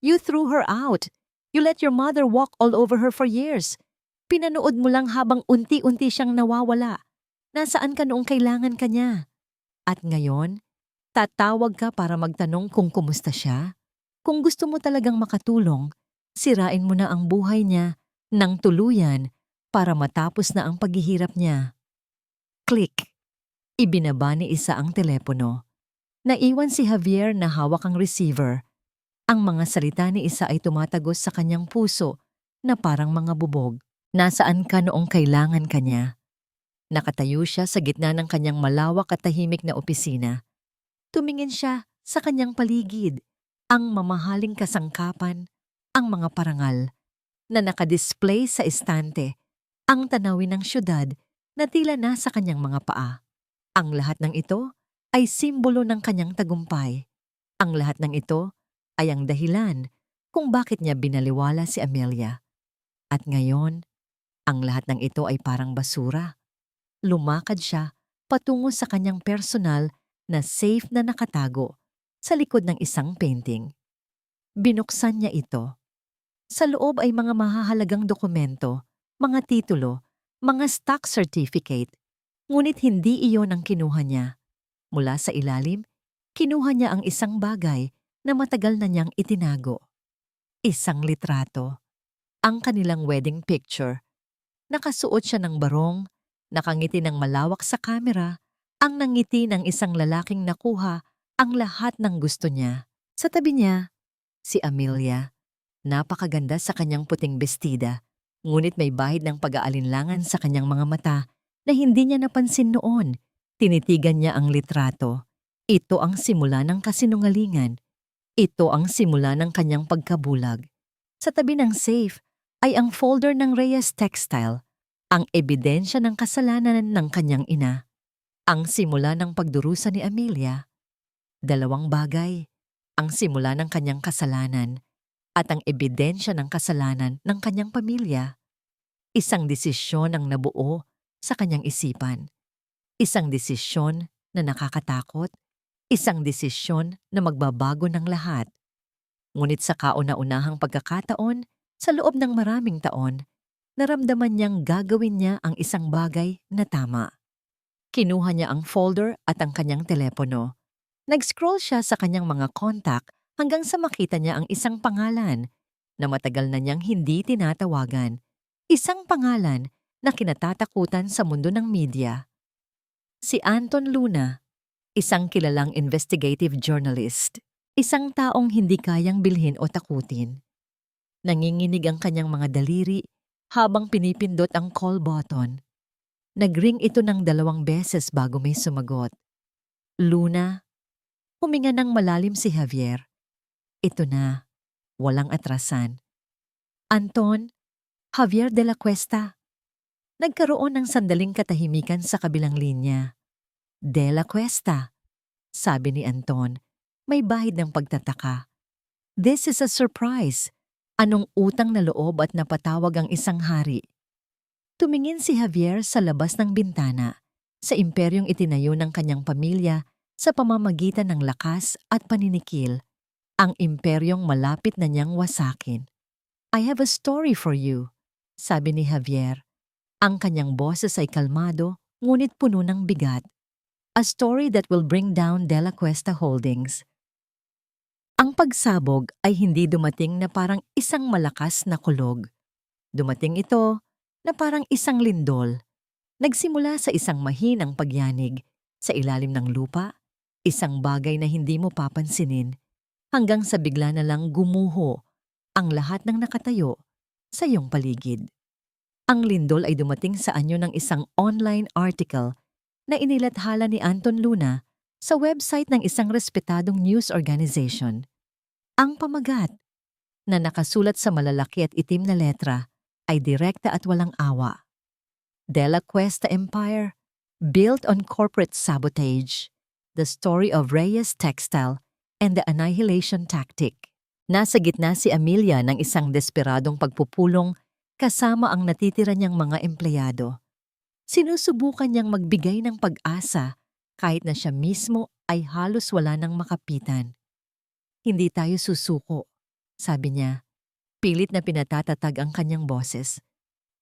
"You threw her out. You let your mother walk all over her for years. Pinanood mo lang habang unti-unti siyang nawawala. Nasaan ka noong kailangan ka niya? At ngayon, tatawag ka para magtanong kung kumusta siya? Kung gusto mo talagang makatulong, sirain mo na ang buhay niya ng tuluyan para matapos na ang paghihirap niya." Click! Ibinaba ni Isa ang telepono. Naiwan si Javier na hawak ang receiver. Ang mga salita ni Isa ay tumatagos sa kanyang puso na parang mga bubog. Nasaan ka noong kailangan ka niya? Nakatayo siya sa gitna ng kanyang malawak at tahimik na opisina. Tumingin siya sa kanyang paligid, ang mamahaling kasangkapan, ang mga parangal na nakadisplay sa estante, ang tanawin ng syudad na tila nasa kanyang mga paa. Ang lahat ng ito ay simbolo ng kanyang tagumpay. Ang lahat ng ito ay ang dahilan kung bakit niya binaliwala si Amelia. At ngayon, ang lahat ng ito ay parang basura. Lumakad siya patungo sa kanyang personal na safe na nakatago sa likod ng isang painting. Binuksan niya ito. Sa loob ay mga mahahalagang dokumento, mga titulo, mga stock certificate. Ngunit hindi iyon ang kinuha niya. Mula sa ilalim, kinuha niya ang isang bagay na matagal na niyang itinago. Isang litrato. Ang kanilang wedding picture. Nakasuot siya ng barong, nakangiti ng malawak sa kamera, ang nangiti ng isang lalaking nakuha ang lahat ng gusto niya. Sa tabi niya, si Amelia. Napakaganda sa kanyang puting bestida, ngunit may bahid ng pag-aalinlangan sa kanyang mga mata na hindi niya napansin noon. Tinitigan niya ang litrato. Ito ang simula ng kasinungalingan. Ito ang simula ng kanyang pagkabulag. Sa tabi ng safe ay ang folder ng Reyes Textile, ang ebidensya ng kasalanan ng kanyang ina. Ang simula ng pagdurusa ni Amelia. Dalawang bagay, ang simula ng kanyang kasalanan at ang ebidensya ng kasalanan ng kanyang pamilya. Isang desisyon ang nabuo sa kanyang isipan. Isang desisyon na nakakatakot, isang desisyon na magbabago ng lahat. Ngunit sa kauna-unahang pagkakataon, sa loob ng maraming taon, naramdaman niyang gagawin niya ang isang bagay na tama. Kinuha niya ang folder at ang kanyang telepono. Nag-scroll siya sa kanyang mga kontak hanggang sa makita niya ang isang pangalan na matagal na niyang hindi tinatawagan. Isang pangalan na kinatatakutan sa mundo ng media. Si Anton Luna, isang kilalang investigative journalist, isang taong hindi kayang bilhin o takutin. Nanginginig ang kanyang mga daliri habang pinipindot ang call button. Nag-ring ito ng 2 beses bago may sumagot. "Luna?" Huminga ng malalim si Javier. Ito na, walang atrasan. Anton, Javier de la Cuesta. Nagkaroon ng sandaling katahimikan sa kabilang linya. De la Cuesta, sabi ni Anton, may bahid ng pagtataka. This is a surprise. Anong utang na loob at napatawag ang isang hari? Tumingin si Javier sa labas ng bintana, sa imperyong itinayo ng kanyang pamilya sa pamamagitan ng lakas at paninikil, ang imperyong malapit na niyang wasakin. I have a story for you, sabi ni Javier. Ang kanyang boses ay kalmado, ngunit puno ng bigat. A story that will bring down De La Cuesta Holdings. Ang pagsabog ay hindi dumating na parang isang malakas na kulog. Dumating ito na parang isang lindol. Nagsimula sa isang mahinang pagyanig, sa ilalim ng lupa, isang bagay na hindi mo papansinin, hanggang sa bigla na lang gumuho ang lahat ng nakatayo sa iyong paligid. Ang lindol ay dumating sa anyo ng isang online article na inilathala ni Anton Luna sa website ng isang respetadong news organization. Ang pamagat, na nakasulat sa malalaki at itim na letra, ay direkta at walang awa. De La Cuesta Empire, built on corporate sabotage, the story of Reyes Textile and the annihilation tactic. Nasa gitna si Amelia ng isang desperadong pagpupulong kasama ang natitira niyang mga empleyado. Sinusubukan niyang magbigay ng pag-asa kahit na siya mismo ay halos wala nang makapitan. Hindi tayo susuko, sabi niya. Pilit na pinatatatag ang kanyang boses.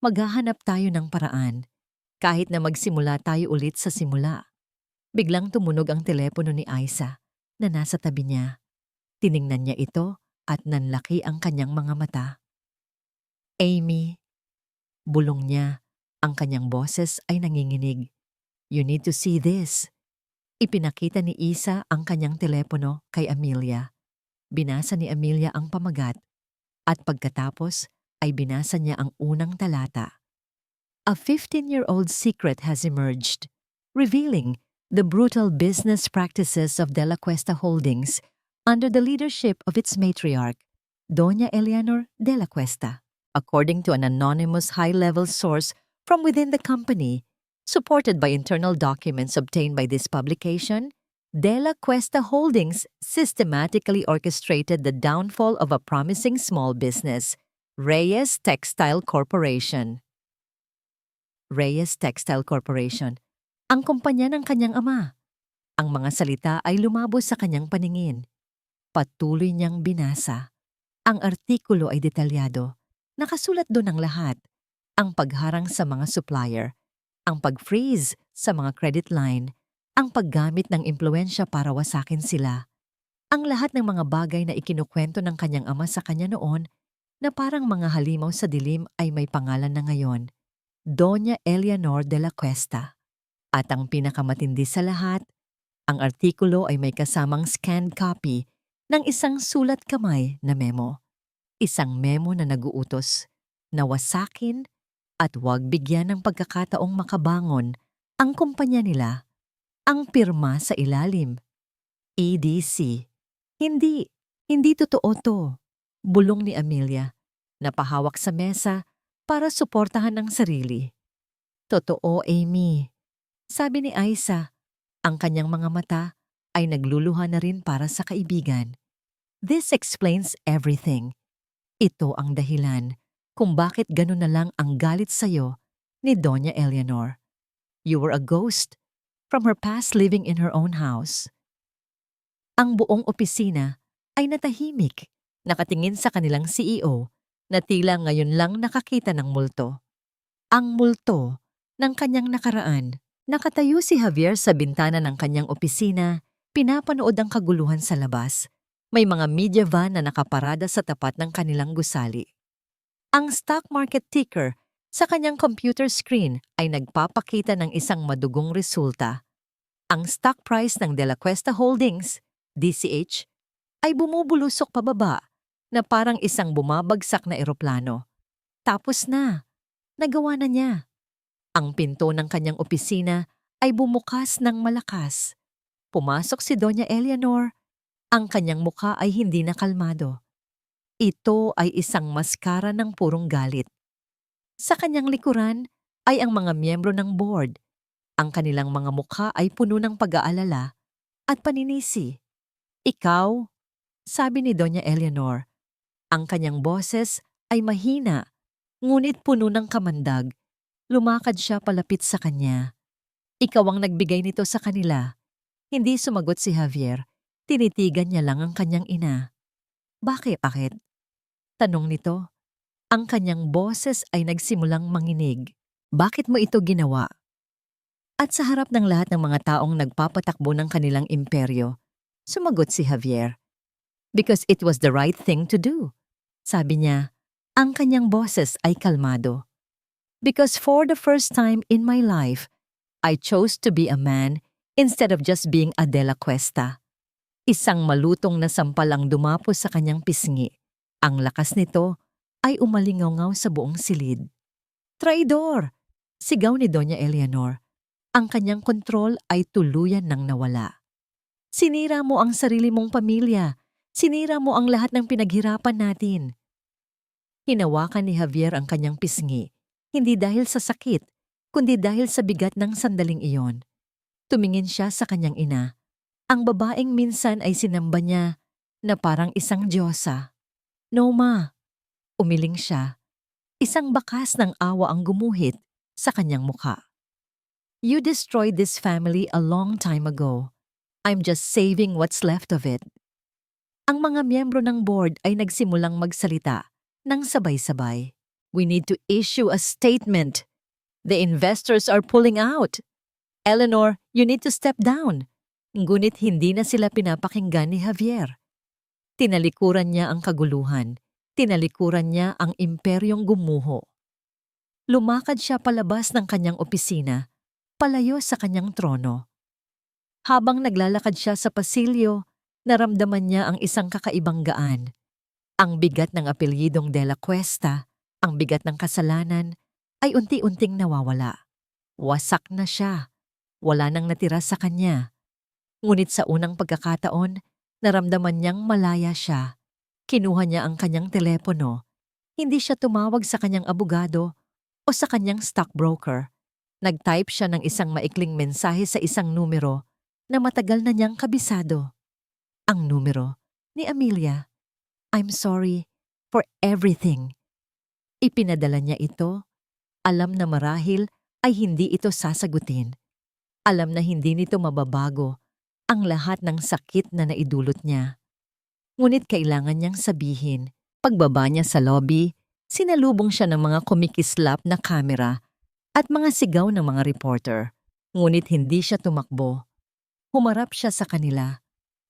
Maghahanap tayo ng paraan, kahit na magsimula tayo ulit sa simula. Biglang tumunog ang telepono ni Aiza na nasa tabi niya. Tiningnan niya ito at nanlaki ang kanyang mga mata. Amy, bulong niya. Ang kanyang boses ay nanginginig. You need to see this. Ipinakita ni Isa ang kanyang telepono kay Amelia. Binasa ni Amelia ang pamagat. At pagkatapos ay binasa niya ang unang talata. A 15-year-old secret has emerged, revealing the brutal business practices of De La Cuesta Holdings under the leadership of its matriarch, Doña Eleanor De La Cuesta. According to an anonymous high-level source from within the company, supported by internal documents obtained by this publication, De La Cuesta Holdings systematically orchestrated the downfall of a promising small business, Reyes Textile Corporation. Reyes Textile Corporation, ang kumpanya ng kanyang ama. Ang mga salita ay lumabos sa kanyang paningin. Patuloy niyang binasa. Ang artikulo ay detalyado. Nakasulat doon ang lahat. Ang pagharang sa mga supplier, ang pag-freeze sa mga credit line, ang paggamit ng impluwensya para wasakin sila. Ang lahat ng mga bagay na ikinukwento ng kanyang ama sa kanya noon na parang mga halimaw sa dilim ay may pangalan na ngayon, Doña Eleanor de la Cuesta. At ang pinakamatindi sa lahat, ang artikulo ay may kasamang scanned copy ng isang sulat kamay na memo. Isang memo na naguutos na wasakin at huwag bigyan ng pagkakataong makabangon ang kumpanya nila. Ang pirma sa ilalim. EDC. Hindi totoo to. Bulong ni Amelia, napahawak sa mesa para suportahan ang sarili. Totoo, Amy. Sabi ni Aiza, ang kanyang mga mata ay nagluluha na rin para sa kaibigan. This explains everything. Ito ang dahilan kung bakit gano'n na lang ang galit sa'yo ni Doña Eleanor. You were a ghost from her past living in her own house. Ang buong opisina ay natahimik, nakatingin sa kanilang CEO na tila ngayon lang nakakita ng multo. Ang multo ng kanyang nakaraan. Nakatayo si Javier sa bintana ng kanyang opisina, pinapanood ang kaguluhan sa labas. May mga media van na nakaparada sa tapat ng kanilang gusali. Ang stock market ticker sa kanyang computer screen ay nagpapakita ng isang madugong resulta. Ang stock price ng De La Cuesta Holdings, DCH, ay bumubulusok pababa na parang isang bumabagsak na eroplano. Tapos na. Nagawa na niya. Ang pinto ng kanyang opisina ay bumukas ng malakas. Pumasok si Doña Eleanor. Ang kanyang mukha ay hindi na kalmado. Ito ay isang maskara ng purong galit. Sa kanyang likuran ay ang mga miyembro ng board. Ang kanilang mga mukha ay puno ng pag-aalala at paninisi. Ikaw, sabi ni Doña Eleanor. Ang kanyang boses ay mahina, ngunit puno ng kamandag. Lumakad siya palapit sa kanya. Ikaw ang nagbigay nito sa kanila. Hindi sumagot si Javier. Tinitigan niya lang ang kanyang ina. Bakit? Tanong nito. Ang kanyang boses ay nagsimulang manginig. Bakit mo ito ginawa? At sa harap ng lahat ng mga taong nagpapatakbo ng kanilang imperyo, sumagot si Javier. Because it was the right thing to do. Sabi niya, ang kanyang boses ay kalmado. Because for the first time in my life, I chose to be a man instead of just being a De La Cuesta. Isang malutong na sampal ang dumapos sa kanyang pisngi. Ang lakas nito ay umalingaw sa buong silid. Traidor! Sigaw ni Doña Eleanor. Ang kanyang kontrol ay tuluyan nang nawala. Sinira mo ang sarili mong pamilya. Sinira mo ang lahat ng pinaghirapan natin. Hinawakan ni Javier ang kanyang pisngi, hindi dahil sa sakit, kundi dahil sa bigat ng sandaling iyon. Tumingin siya sa kanyang ina. Ang babaeng minsan ay sinamba niya na parang isang diyosa. No, ma. Umiling siya. Isang bakas ng awa ang gumuhit sa kanyang mukha. You destroyed this family a long time ago. I'm just saving what's left of it. Ang mga miyembro ng board ay nagsimulang magsalita ng sabay-sabay. We need to issue a statement. The investors are pulling out. Eleanor, you need to step down. Ngunit hindi na sila pinapakinggan ni Javier. Tinalikuran niya ang kaguluhan. Tinalikuran niya ang imperyong gumuho. Lumakad siya palabas ng kanyang opisina, palayo sa kanyang trono. Habang naglalakad siya sa pasilyo, naramdaman niya ang isang kakaibang gaan. Ang bigat ng apelyidong De La Cuesta, ang bigat ng kasalanan, ay unti-unting nawawala. Wasak na siya. Wala nang natira sa kanya. Ngunit sa unang pagkakataon, naramdaman niyang malaya siya. Kinuha niya ang kanyang telepono. Hindi siya tumawag sa kanyang abogado o sa kanyang stockbroker. Nag-type siya ng isang maikling mensahe sa isang numero na matagal na niyang kabisado. Ang numero ni Amelia. I'm sorry for everything. Ipinadala niya ito. Alam na marahil ay hindi ito sasagutin. Alam na hindi nito mababago ang lahat ng sakit na naidulot niya. Ngunit kailangan niyang sabihin. Pagbaba niya sa lobby, sinalubong siya ng mga kumikislap na kamera at mga sigaw ng mga reporter. Ngunit hindi siya tumakbo. Humarap siya sa kanila.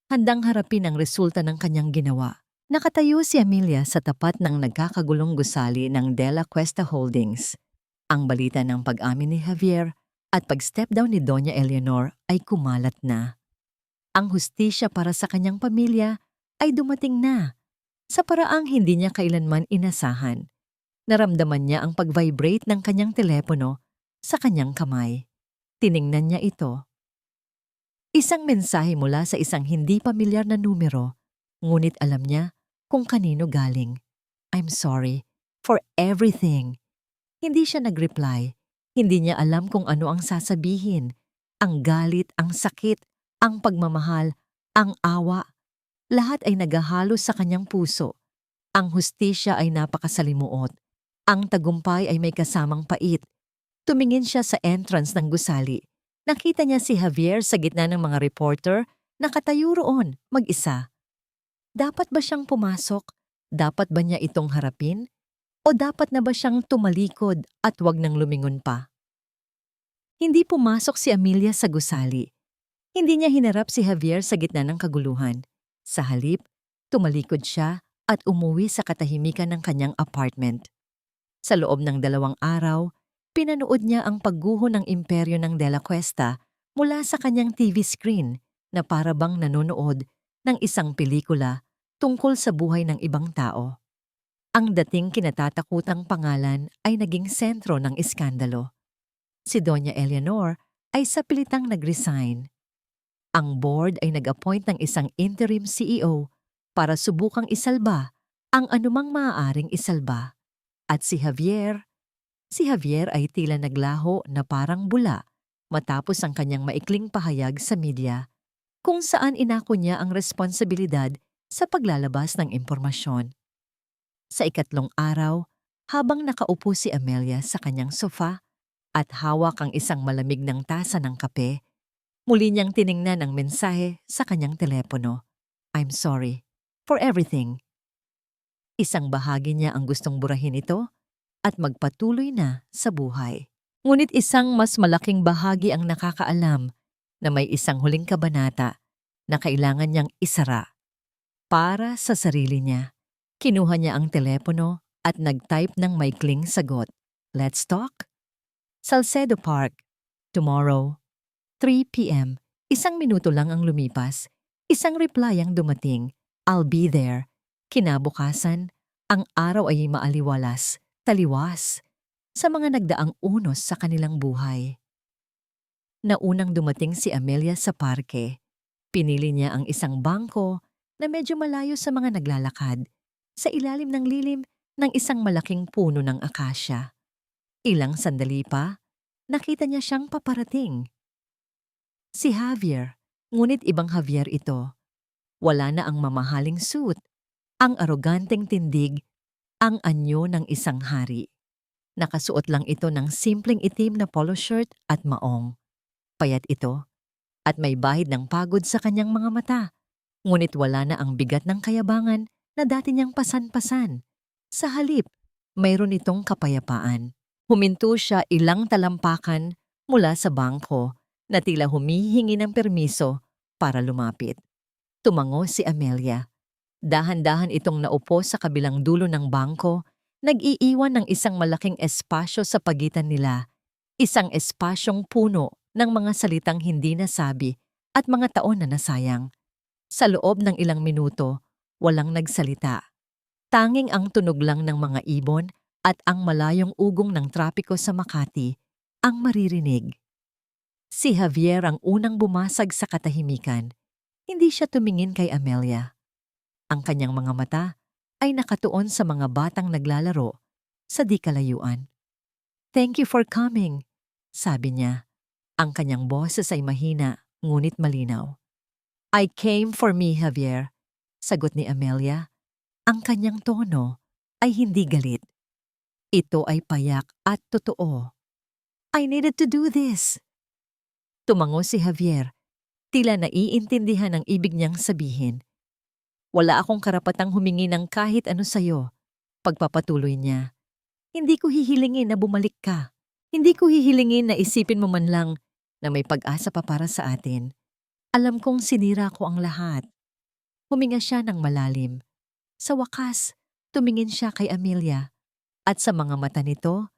Handang harapin ang resulta ng kanyang ginawa. Nakatayo si Amelia sa tapat ng nagkakagulong gusali ng De La Cuesta Holdings. Ang balita ng pag-amin ni Javier at pag-step down ni Doña Eleanor ay kumalat na. Ang hustisya para sa kanyang pamilya ay dumating na, sa paraang hindi niya kailanman inasahan. Naramdaman niya ang pag-vibrate ng kanyang telepono sa kanyang kamay. Tiningnan niya ito. Isang mensahe mula sa isang hindi pamilyar na numero, ngunit alam niya kung kanino galing. I'm sorry for everything. Hindi siya nag-reply. Hindi niya alam kung ano ang sasabihin. Ang galit, ang sakit, ang pagmamahal, ang awa. Lahat ay nagahalo sa kanyang puso. Ang hustisya ay napakasalimuot. Ang tagumpay ay may kasamang pait. Tumingin siya sa entrance ng gusali. Nakita niya si Javier sa gitna ng mga reporter, nakatayo roon, mag-isa. Dapat ba siyang pumasok? Dapat ba niya itong harapin? O dapat na ba siyang tumalikod at wag nang lumingon pa? Hindi pumasok si Amelia sa gusali. Hindi niya hinarap si Javier sa gitna ng kaguluhan. Sa halip, tumalikod siya at umuwi sa katahimikan ng kanyang apartment. Sa loob ng 2 araw, pinanood niya ang pagguho ng imperyo ng De La Cuesta mula sa kanyang TV screen na para bang nanonood ng isang pelikula tungkol sa buhay ng ibang tao. Ang dating kinatatakutang pangalan ay naging sentro ng iskandalo. Si Doña Eleanor ay sapilitang nag-resign. Ang board ay nag-appoint ng isang interim CEO para subukang isalba ang anumang maaaring isalba. At si Javier ay tila naglaho na parang bula matapos ang kanyang maikling pahayag sa media kung saan inako niya ang responsibilidad sa paglalabas ng impormasyon. Sa ikatlong araw, habang nakaupo si Amelia sa kanyang sofa at hawak ang isang malamig ng tasa ng kape, muli niyang tiningnan ang mensahe sa kanyang telepono. I'm sorry for everything. Isang bahagi niya ang gustong burahin ito at magpatuloy na sa buhay. Ngunit isang mas malaking bahagi ang nakakaalam na may isang huling kabanata na kailangan niyang isara. Para sa sarili niya, kinuha niya ang telepono at nag-type ng maikling sagot. Let's talk? Salcedo Park, tomorrow, 3 p.m. Isang minuto lang ang lumipas. Isang reply ang dumating. I'll be there. Kinabukasan, ang araw ay maaliwalas, taliwas, sa mga nagdaang unos sa kanilang buhay. Naunang dumating si Amelia sa parke. Pinili niya ang isang bangko na medyo malayo sa mga naglalakad, sa ilalim ng lilim ng isang malaking puno ng akasya. Ilang sandali pa, nakita niya siyang paparating. Si Javier, ngunit ibang Javier ito. Wala na ang mamahaling suit, ang aroganteng tindig, ang anyo ng isang hari. Nakasuot lang ito ng simpleng itim na polo shirt at maong. Payat ito, at may bahid ng pagod sa kanyang mga mata. Ngunit wala na ang bigat ng kayabangan na dati niyang pasan-pasan. Sa halip, mayroon itong kapayapaan. Huminto siya ilang talampakan mula sa bangko na tila humihingi ng permiso para lumapit. Tumango si Amelia. Dahan-dahan itong naupo sa kabilang dulo ng bangko, nag-iiwan ng isang malaking espasyo sa pagitan nila. Isang espasyong puno ng mga salitang hindi nasabi at mga taon na nasayang. Sa loob ng ilang minuto, walang nagsalita. Tanging ang tunog lang ng mga ibon at ang malayong ugong ng trapiko sa Makati ang maririnig. Si Javier ang unang bumasag sa katahimikan. Hindi siya tumingin kay Amelia. Ang kanyang mga mata ay nakatuon sa mga batang naglalaro sa di kalayuan. Thank you for coming, sabi niya. Ang kanyang boses ay mahina ngunit malinaw. I came for me, Javier, sagot ni Amelia. Ang kanyang tono ay hindi galit. Ito ay payak at totoo. I needed to do this. Tumango si Javier, tila naiintindihan ang ibig niyang sabihin. Wala akong karapatang humingi ng kahit ano sa'yo. Pagpapatuloy niya. Hindi ko hihilingin na bumalik ka. Hindi ko hihilingin na isipin mo man lang na may pag-asa pa para sa atin. Alam kong sinira ko ang lahat. Huminga siya ng malalim. Sa wakas, tumingin siya kay Amelia. At sa mga mata nito,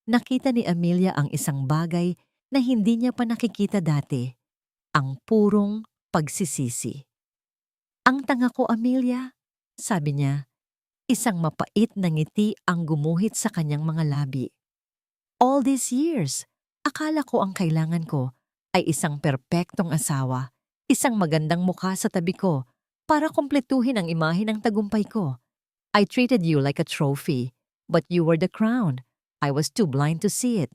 nakita ni Amelia ang isang bagay na hindi niya pa nakikita dati. Ang purong pagsisisi. Ang tanga ko, Amelia, sabi niya. Isang mapait na ngiti ang gumuhit sa kanyang mga labi. All these years, akala ko ang kailangan ko ay isang perpektong asawa, isang magandang mukha sa tabi ko para kumpletuhin ang imahe ng tagumpay ko. I treated you like a trophy, but you were the crown. I was too blind to see it.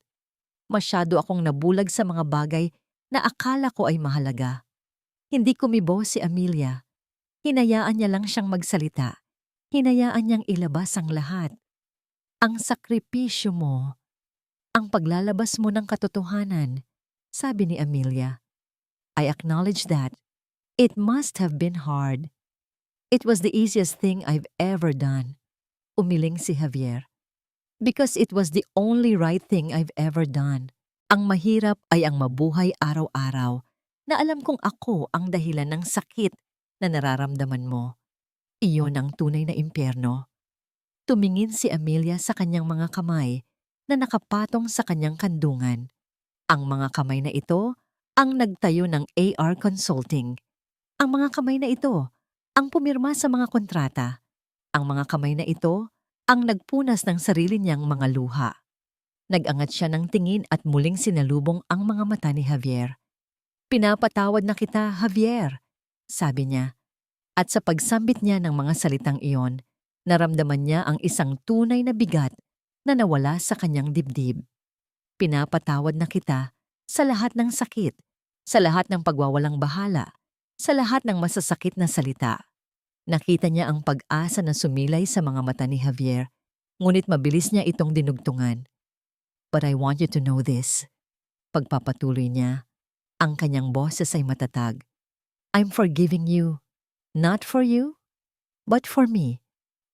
Masyado akong nabulag sa mga bagay na akala ko ay mahalaga. Hindi kumibo si Amelia. Hinayaan niya lang siyang magsalita. Hinayaan niyang ilabas ang lahat. Ang sakripisyo mo, ang paglalabas mo ng katotohanan, sabi ni Amelia. I acknowledge that. It must have been hard. It was the easiest thing I've ever done. Umiling si Javier. Because it was the only right thing I've ever done. Ang mahirap ay ang mabuhay araw-araw na alam kong ako ang dahilan ng sakit na nararamdaman mo. Iyon ang tunay na impyerno. Tumingin si Amelia sa kanyang mga kamay na nakapatong sa kanyang kandungan. Ang mga kamay na ito ang nagtayo ng AR Consulting. Ang mga kamay na ito ang pumirma sa mga kontrata. Ang mga kamay na ito ang nagpunas ng sarili niyang mga luha. Nag-angat siya ng tingin at muling sinalubong ang mga mata ni Javier. Pinapatawad na kita, Javier, sabi niya. At sa pagsambit niya ng mga salitang iyon, naramdaman niya ang isang tunay na bigat na nawala sa kanyang dibdib. Pinapatawad na kita sa lahat ng sakit, sa lahat ng pagwawalang bahala, sa lahat ng masasakit na salita. Nakita niya ang pag-asa na sumilay sa mga mata ni Javier, ngunit mabilis niya itong dinugtungan. But I want you to know this. Pagpapatuloy niya, ang kanyang boses ay matatag. I'm forgiving you, not for you, but for me,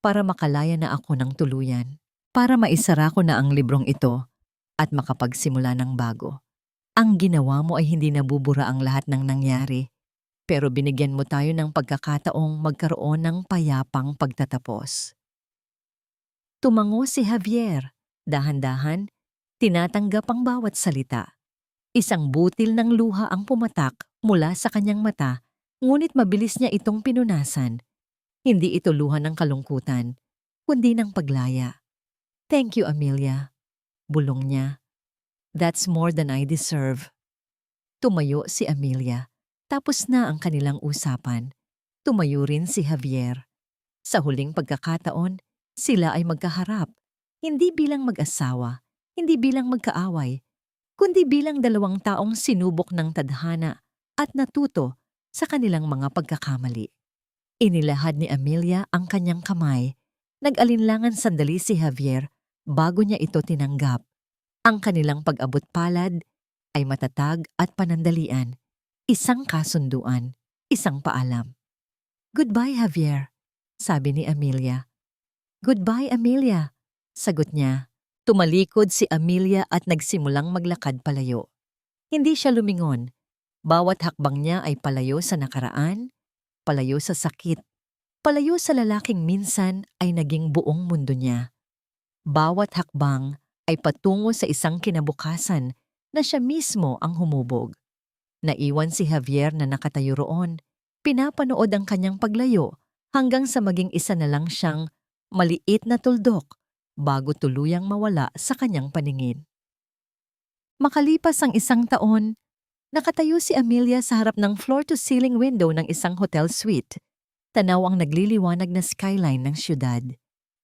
para makalaya na ako ng tuluyan, para maisara ko na ang librong ito at makapagsimula ng bago. Ang ginawa mo ay hindi nabubura ang lahat ng nangyari, pero binigyan mo tayo ng pagkakataong magkaroon ng payapang pagtatapos. Tumango si Javier, dahan-dahan, tinatanggap ang bawat salita. Isang butil ng luha ang pumatak mula sa kanyang mata, ngunit mabilis niya itong pinunasan. Hindi ito luha ng kalungkutan, kundi ng paglaya. Thank you, Amelia. Bulong niya. That's more than I deserve. Tumayo si Amelia. Tapos na ang kanilang usapan. Tumayo rin si Javier. Sa huling pagkakataon, sila ay magkaharap. Hindi bilang mag-asawa, hindi bilang magkaaway, kundi bilang dalawang taong sinubok ng tadhana at natuto sa kanilang mga pagkakamali. Inilahad ni Amelia ang kanyang kamay. Nag-alinlangan sandali si Javier bago niya ito tinanggap. Ang kanilang pag-abot palad ay matatag at panandalian. Isang kasunduan, isang paalam. Goodbye, Javier, sabi ni Amelia. Goodbye, Amelia, sagot niya. Tumalikod si Amelia at nagsimulang maglakad palayo. Hindi siya lumingon. Bawat hakbang niya ay palayo sa nakaraan, palayo sa sakit, palayo sa lalaking minsan ay naging buong mundo niya. Bawat hakbang ay patungo sa isang kinabukasan na siya mismo ang humubog. Naiwan si Javier na nakatayo roon, pinapanood ang kanyang paglayo hanggang sa maging isa na lang siyang maliit na tuldok bago tuluyang mawala sa kanyang paningin. Makalipas ang 1 taon, nakatayo si Amelia sa harap ng floor-to-ceiling window ng isang hotel suite. Tanaw ang nagliliwanag na skyline ng syudad.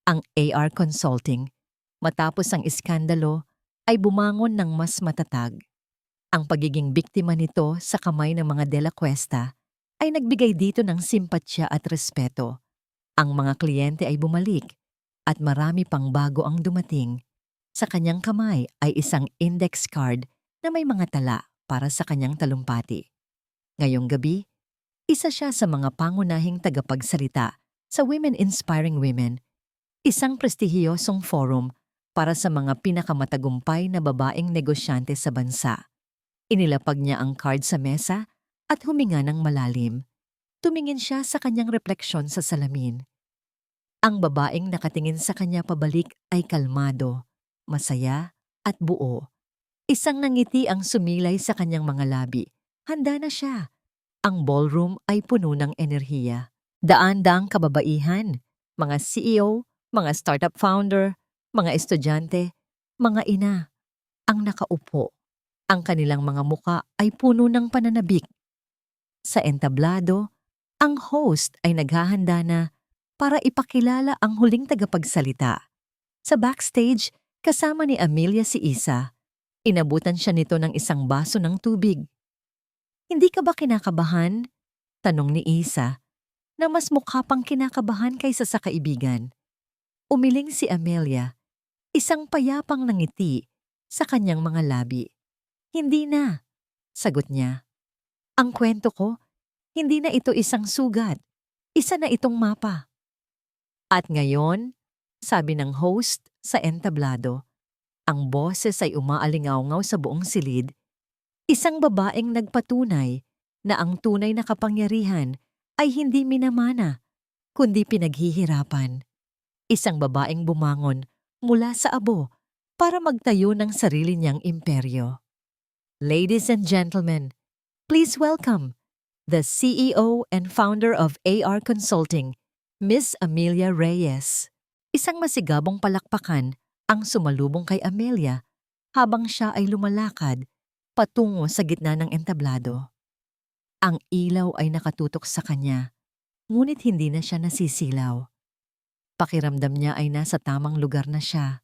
Ang AR Consulting, matapos ang iskandalo, ay bumangon ng mas matatag. Ang pagiging biktima nito sa kamay ng mga De La Cuesta ay nagbigay dito ng simpatsya at respeto. Ang mga kliyente ay bumalik at marami pang bago ang dumating. Sa kanyang kamay ay isang index card na may mga tala para sa kanyang talumpati. Ngayong gabi, isa siya sa mga pangunahing tagapagsalita sa Women Inspiring Women, isang prestihiyosong forum para sa mga pinakamatagumpay na babaeng negosyante sa bansa. Inilapag niya ang card sa mesa at huminga ng malalim. Tumingin siya sa kanyang refleksyon sa salamin. Ang babaeng nakatingin sa kanya pabalik ay kalmado, masaya at buo. Isang nangiti ang sumilay sa kanyang mga labi. Handa na siya. Ang ballroom ay puno ng enerhiya. Daan-daang kababaihan, mga CEO, mga startup founder, mga estudyante, mga ina, ang nakaupo. Ang kanilang mga muka ay puno ng pananabik. Sa entablado, ang host ay naghahanda na para ipakilala ang huling tagapagsalita. Sa backstage, kasama ni Amelia si Isa. Inabutan siya nito ng isang baso ng tubig. Hindi ka ba kinakabahan? Tanong ni Isa, na mas mukha pang kinakabahan kaysa sa kaibigan. Umiling si Amelia, isang payapang nangiti sa kanyang mga labi. Hindi na, sagot niya. Ang kwento ko, hindi na ito isang sugat. Isa na itong mapa. At ngayon, sabi ng host sa entablado, ang boses ay umaalingaw-ngaw sa buong silid, isang babaeng nagpatunay na ang tunay na kapangyarihan ay hindi minamana, kundi pinaghihirapan. Isang babaeng bumangon mula sa abo para magtayo ng sarili niyang imperyo. Ladies and gentlemen, please welcome the CEO and founder of AR Consulting, Miss Amelia Reyes. Isang masigabong palakpakan ang sumalubong kay Amelia habang siya ay lumalakad patungo sa gitna ng entablado. Ang ilaw ay nakatutok sa kanya, ngunit hindi na siya nasisilaw. Pakiramdam niya ay nasa tamang lugar na siya.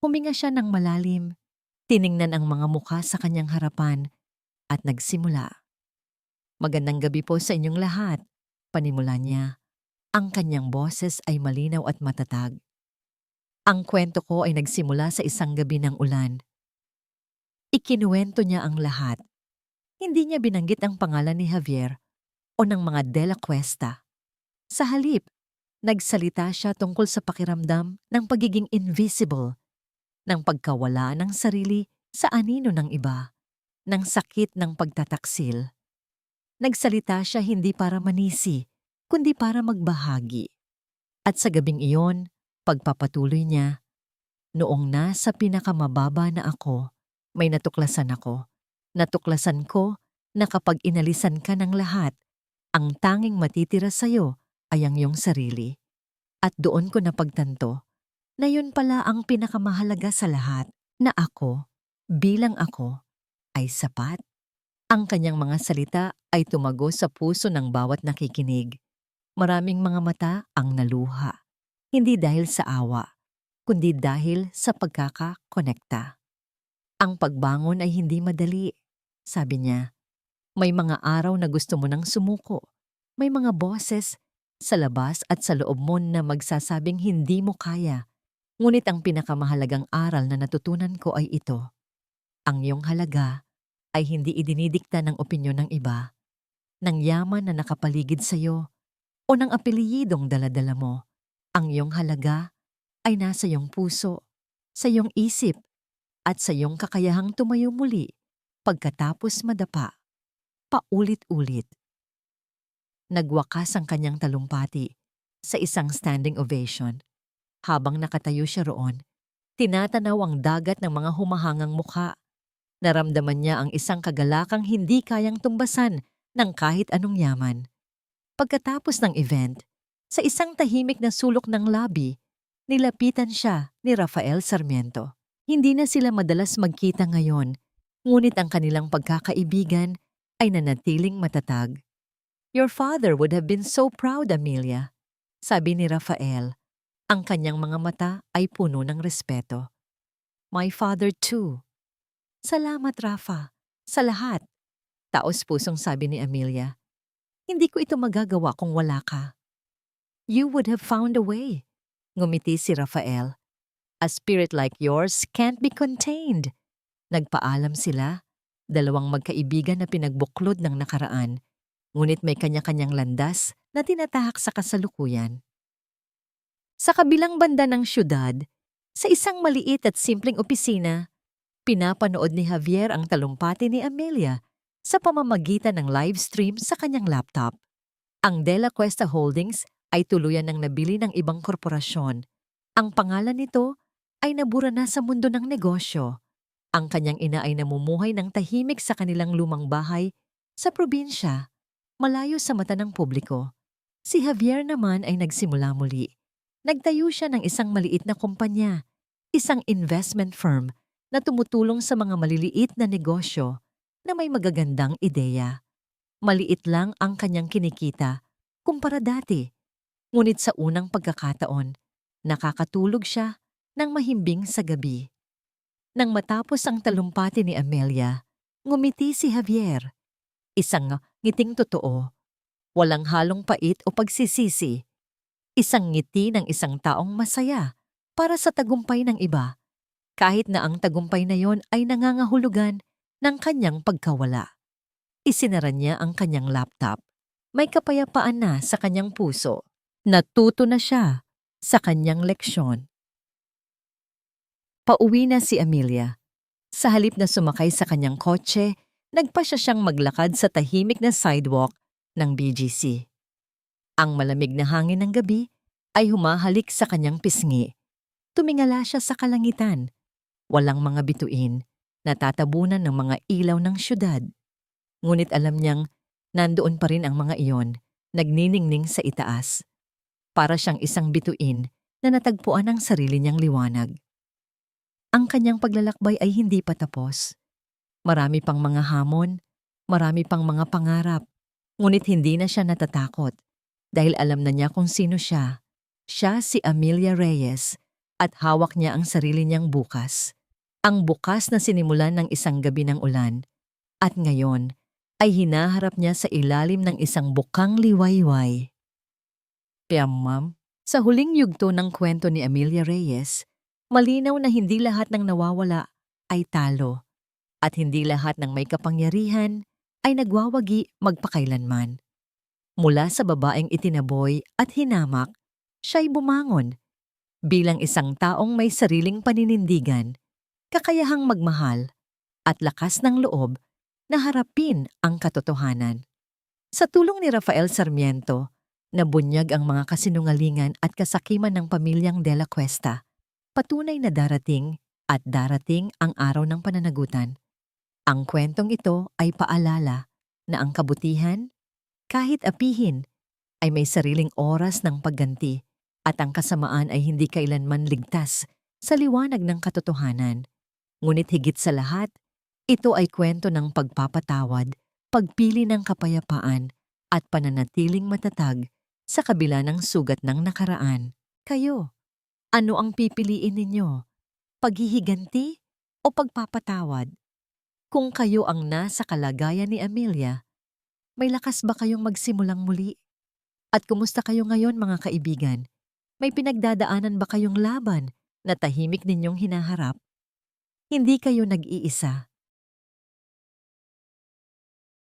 Huminga siya ng malalim, tiningnan ang mga mukha sa kanyang harapan at nagsimula. Magandang gabi po sa inyong lahat, panimula niya. Ang kanyang boses ay malinaw at matatag. Ang kwento ko ay nagsimula sa isang gabi ng ulan. Ikinuwento niya ang lahat. Hindi niya binanggit ang pangalan ni Javier o ng mga De La Cuesta. Sa halip, nagsalita siya tungkol sa pakiramdam ng pagiging invisible, ng pagkawala ng sarili sa anino ng iba, ng sakit ng pagtataksil. Nagsalita siya hindi para manisi, kundi para magbahagi. At sa gabing iyon, pagpapatuloy niya, noong nasa pinakamababa na ako, may natuklasan ako. Natuklasan ko na kapag inalisan ka ng lahat, ang tanging matitira sa'yo ay ang iyong sarili. At doon ko napagtanto na yun pala ang pinakamahalaga sa lahat, na ako, bilang ako, ay sapat. Ang kanyang mga salita ay tumago sa puso ng bawat nakikinig. Maraming mga mata ang naluha. Hindi dahil sa awa, kundi dahil sa pagkakakonekta. Ang pagbangon ay hindi madali, sabi niya. May mga araw na gusto mo nang sumuko. May mga boses sa labas at sa loob mo na magsasabing hindi mo kaya. Ngunit ang pinakamahalagang aral na natutunan ko ay ito. Ang iyong halaga ay hindi idinidikta ng opinyon ng iba, ng yaman na nakapaligid sa iyo, o ng apelyidong daladala mo. Ang iyong halaga ay nasa iyong puso, sa iyong isip, at sa iyong kakayahang tumayo muli pagkatapos madapa. Paulit-ulit. Nagwakas ang kanyang talumpati sa isang standing ovation. Habang nakatayo siya roon, tinatanaw ang dagat ng mga humahangang mukha. Naramdaman niya ang isang kagalakang hindi kayang tumbasan ng kahit anong yaman. Pagkatapos ng event, sa isang tahimik na sulok ng lobby, nilapitan siya ni Rafael Sarmiento. Hindi na sila madalas magkita ngayon, ngunit ang kanilang pagkakaibigan ay nanatiling matatag. Your father would have been so proud, Amelia, sabi ni Rafael. Ang kanyang mga mata ay puno ng respeto. My father too. Salamat, Rafa, sa lahat. Taos-pusong sabi ni Amelia. Hindi ko ito magagawa kung wala ka. You would have found a way. Ngumiti si Rafael. A spirit like yours can't be contained. Nagpaalam sila, dalawang magkaibigan na pinagbuklod ng nakaraan, ngunit may kanya-kanyang landas na tinatahak sa kasalukuyan. Sa kabilang banda ng syudad, sa isang maliit at simpleng opisina, pinapanood ni Javier ang talumpati ni Amelia sa pamamagitan ng live stream sa kanyang laptop. Ang De La Cuesta Holdings ay tuluyan ng nabili ng ibang korporasyon. Ang pangalan nito ay nabura na sa mundo ng negosyo. Ang kanyang ina ay namumuhay ng tahimik sa kanilang lumang bahay sa probinsya, malayo sa mata ng publiko. Si Javier naman ay nagsimula muli. Nagtayo siya ng isang maliit na kumpanya, isang investment firm na tumutulong sa mga maliliit na negosyo na may magagandang ideya. Maliit lang ang kanyang kinikita kumpara dati. Ngunit sa unang pagkakataon, nakakatulog siya ng mahimbing sa gabi. Nang matapos ang talumpati ni Amelia, ngumiti si Javier. Isang ngiting totoo, walang halong pait o pagsisisi. Isang ngiti ng isang taong masaya para sa tagumpay ng iba, kahit na ang tagumpay na yon ay nangangahulugan ng kanyang pagkawala. Isinara niya ang kanyang laptop. May kapayapaan na sa kanyang puso. Natuto na siya sa kanyang leksyon. Pauwi na si Amelia. Sa halip na sumakay sa kanyang kotse, nagpasya siyang maglakad sa tahimik na sidewalk ng BGC. Ang malamig na hangin ng gabi ay humahalik sa kanyang pisngi. Tumingala siya sa kalangitan. Walang mga bituin, natatabunan ng mga ilaw ng syudad. Ngunit alam niyang nandoon pa rin ang mga iyon, nagniningning sa itaas. Para siyang isang bituin na natagpuan ang sarili niyang liwanag. Ang kanyang paglalakbay ay hindi pa tapos. Marami pang mga hamon, marami pang mga pangarap, Ngunit hindi na siya natatakot dahil alam na niya kung sino siya. Siya si Amelia Reyes at hawak niya ang sarili niyang bukas. Ang bukas na sinimulan ng isang gabi ng ulan at ngayon ay hinaharap niya sa ilalim ng isang bukang liwayway. Kaya ma'am, sa huling yugto ng kwento ni Amelia Reyes, malinaw na hindi lahat ng nawawala ay talo at hindi lahat ng may kapangyarihan ay nagwawagi magpakailanman. Mula sa babaeng itinaboy at hinamak, siya'y bumangon bilang isang taong may sariling paninindigan, kakayahang magmahal at lakas ng loob na harapin ang katotohanan. Sa tulong ni Rafael Sarmiento, nabunyag ang mga kasinungalingan at kasakiman ng pamilyang De La Cuesta. Patunay na darating at darating ang araw ng pananagutan. Ang kwentong ito ay paalala na ang kabutihan, kahit apihin, ay may sariling oras ng pagganti at ang kasamaan ay hindi kailanman ligtas sa liwanag ng katotohanan. Ngunit higit sa lahat, ito ay kwento ng pagpapatawad, pagpili ng kapayapaan at pananatiling matatag sa kabila ng sugat ng nakaraan. Kayo, ano ang pipiliin ninyo? Paghihiganti o pagpapatawad? Kung kayo ang nasa kalagayan ni Amelia, may lakas ba kayong magsimulang muli? At kumusta kayo ngayon mga kaibigan? May pinagdadaanan ba kayong laban na tahimik ninyong hinaharap? Hindi kayo nag-iisa.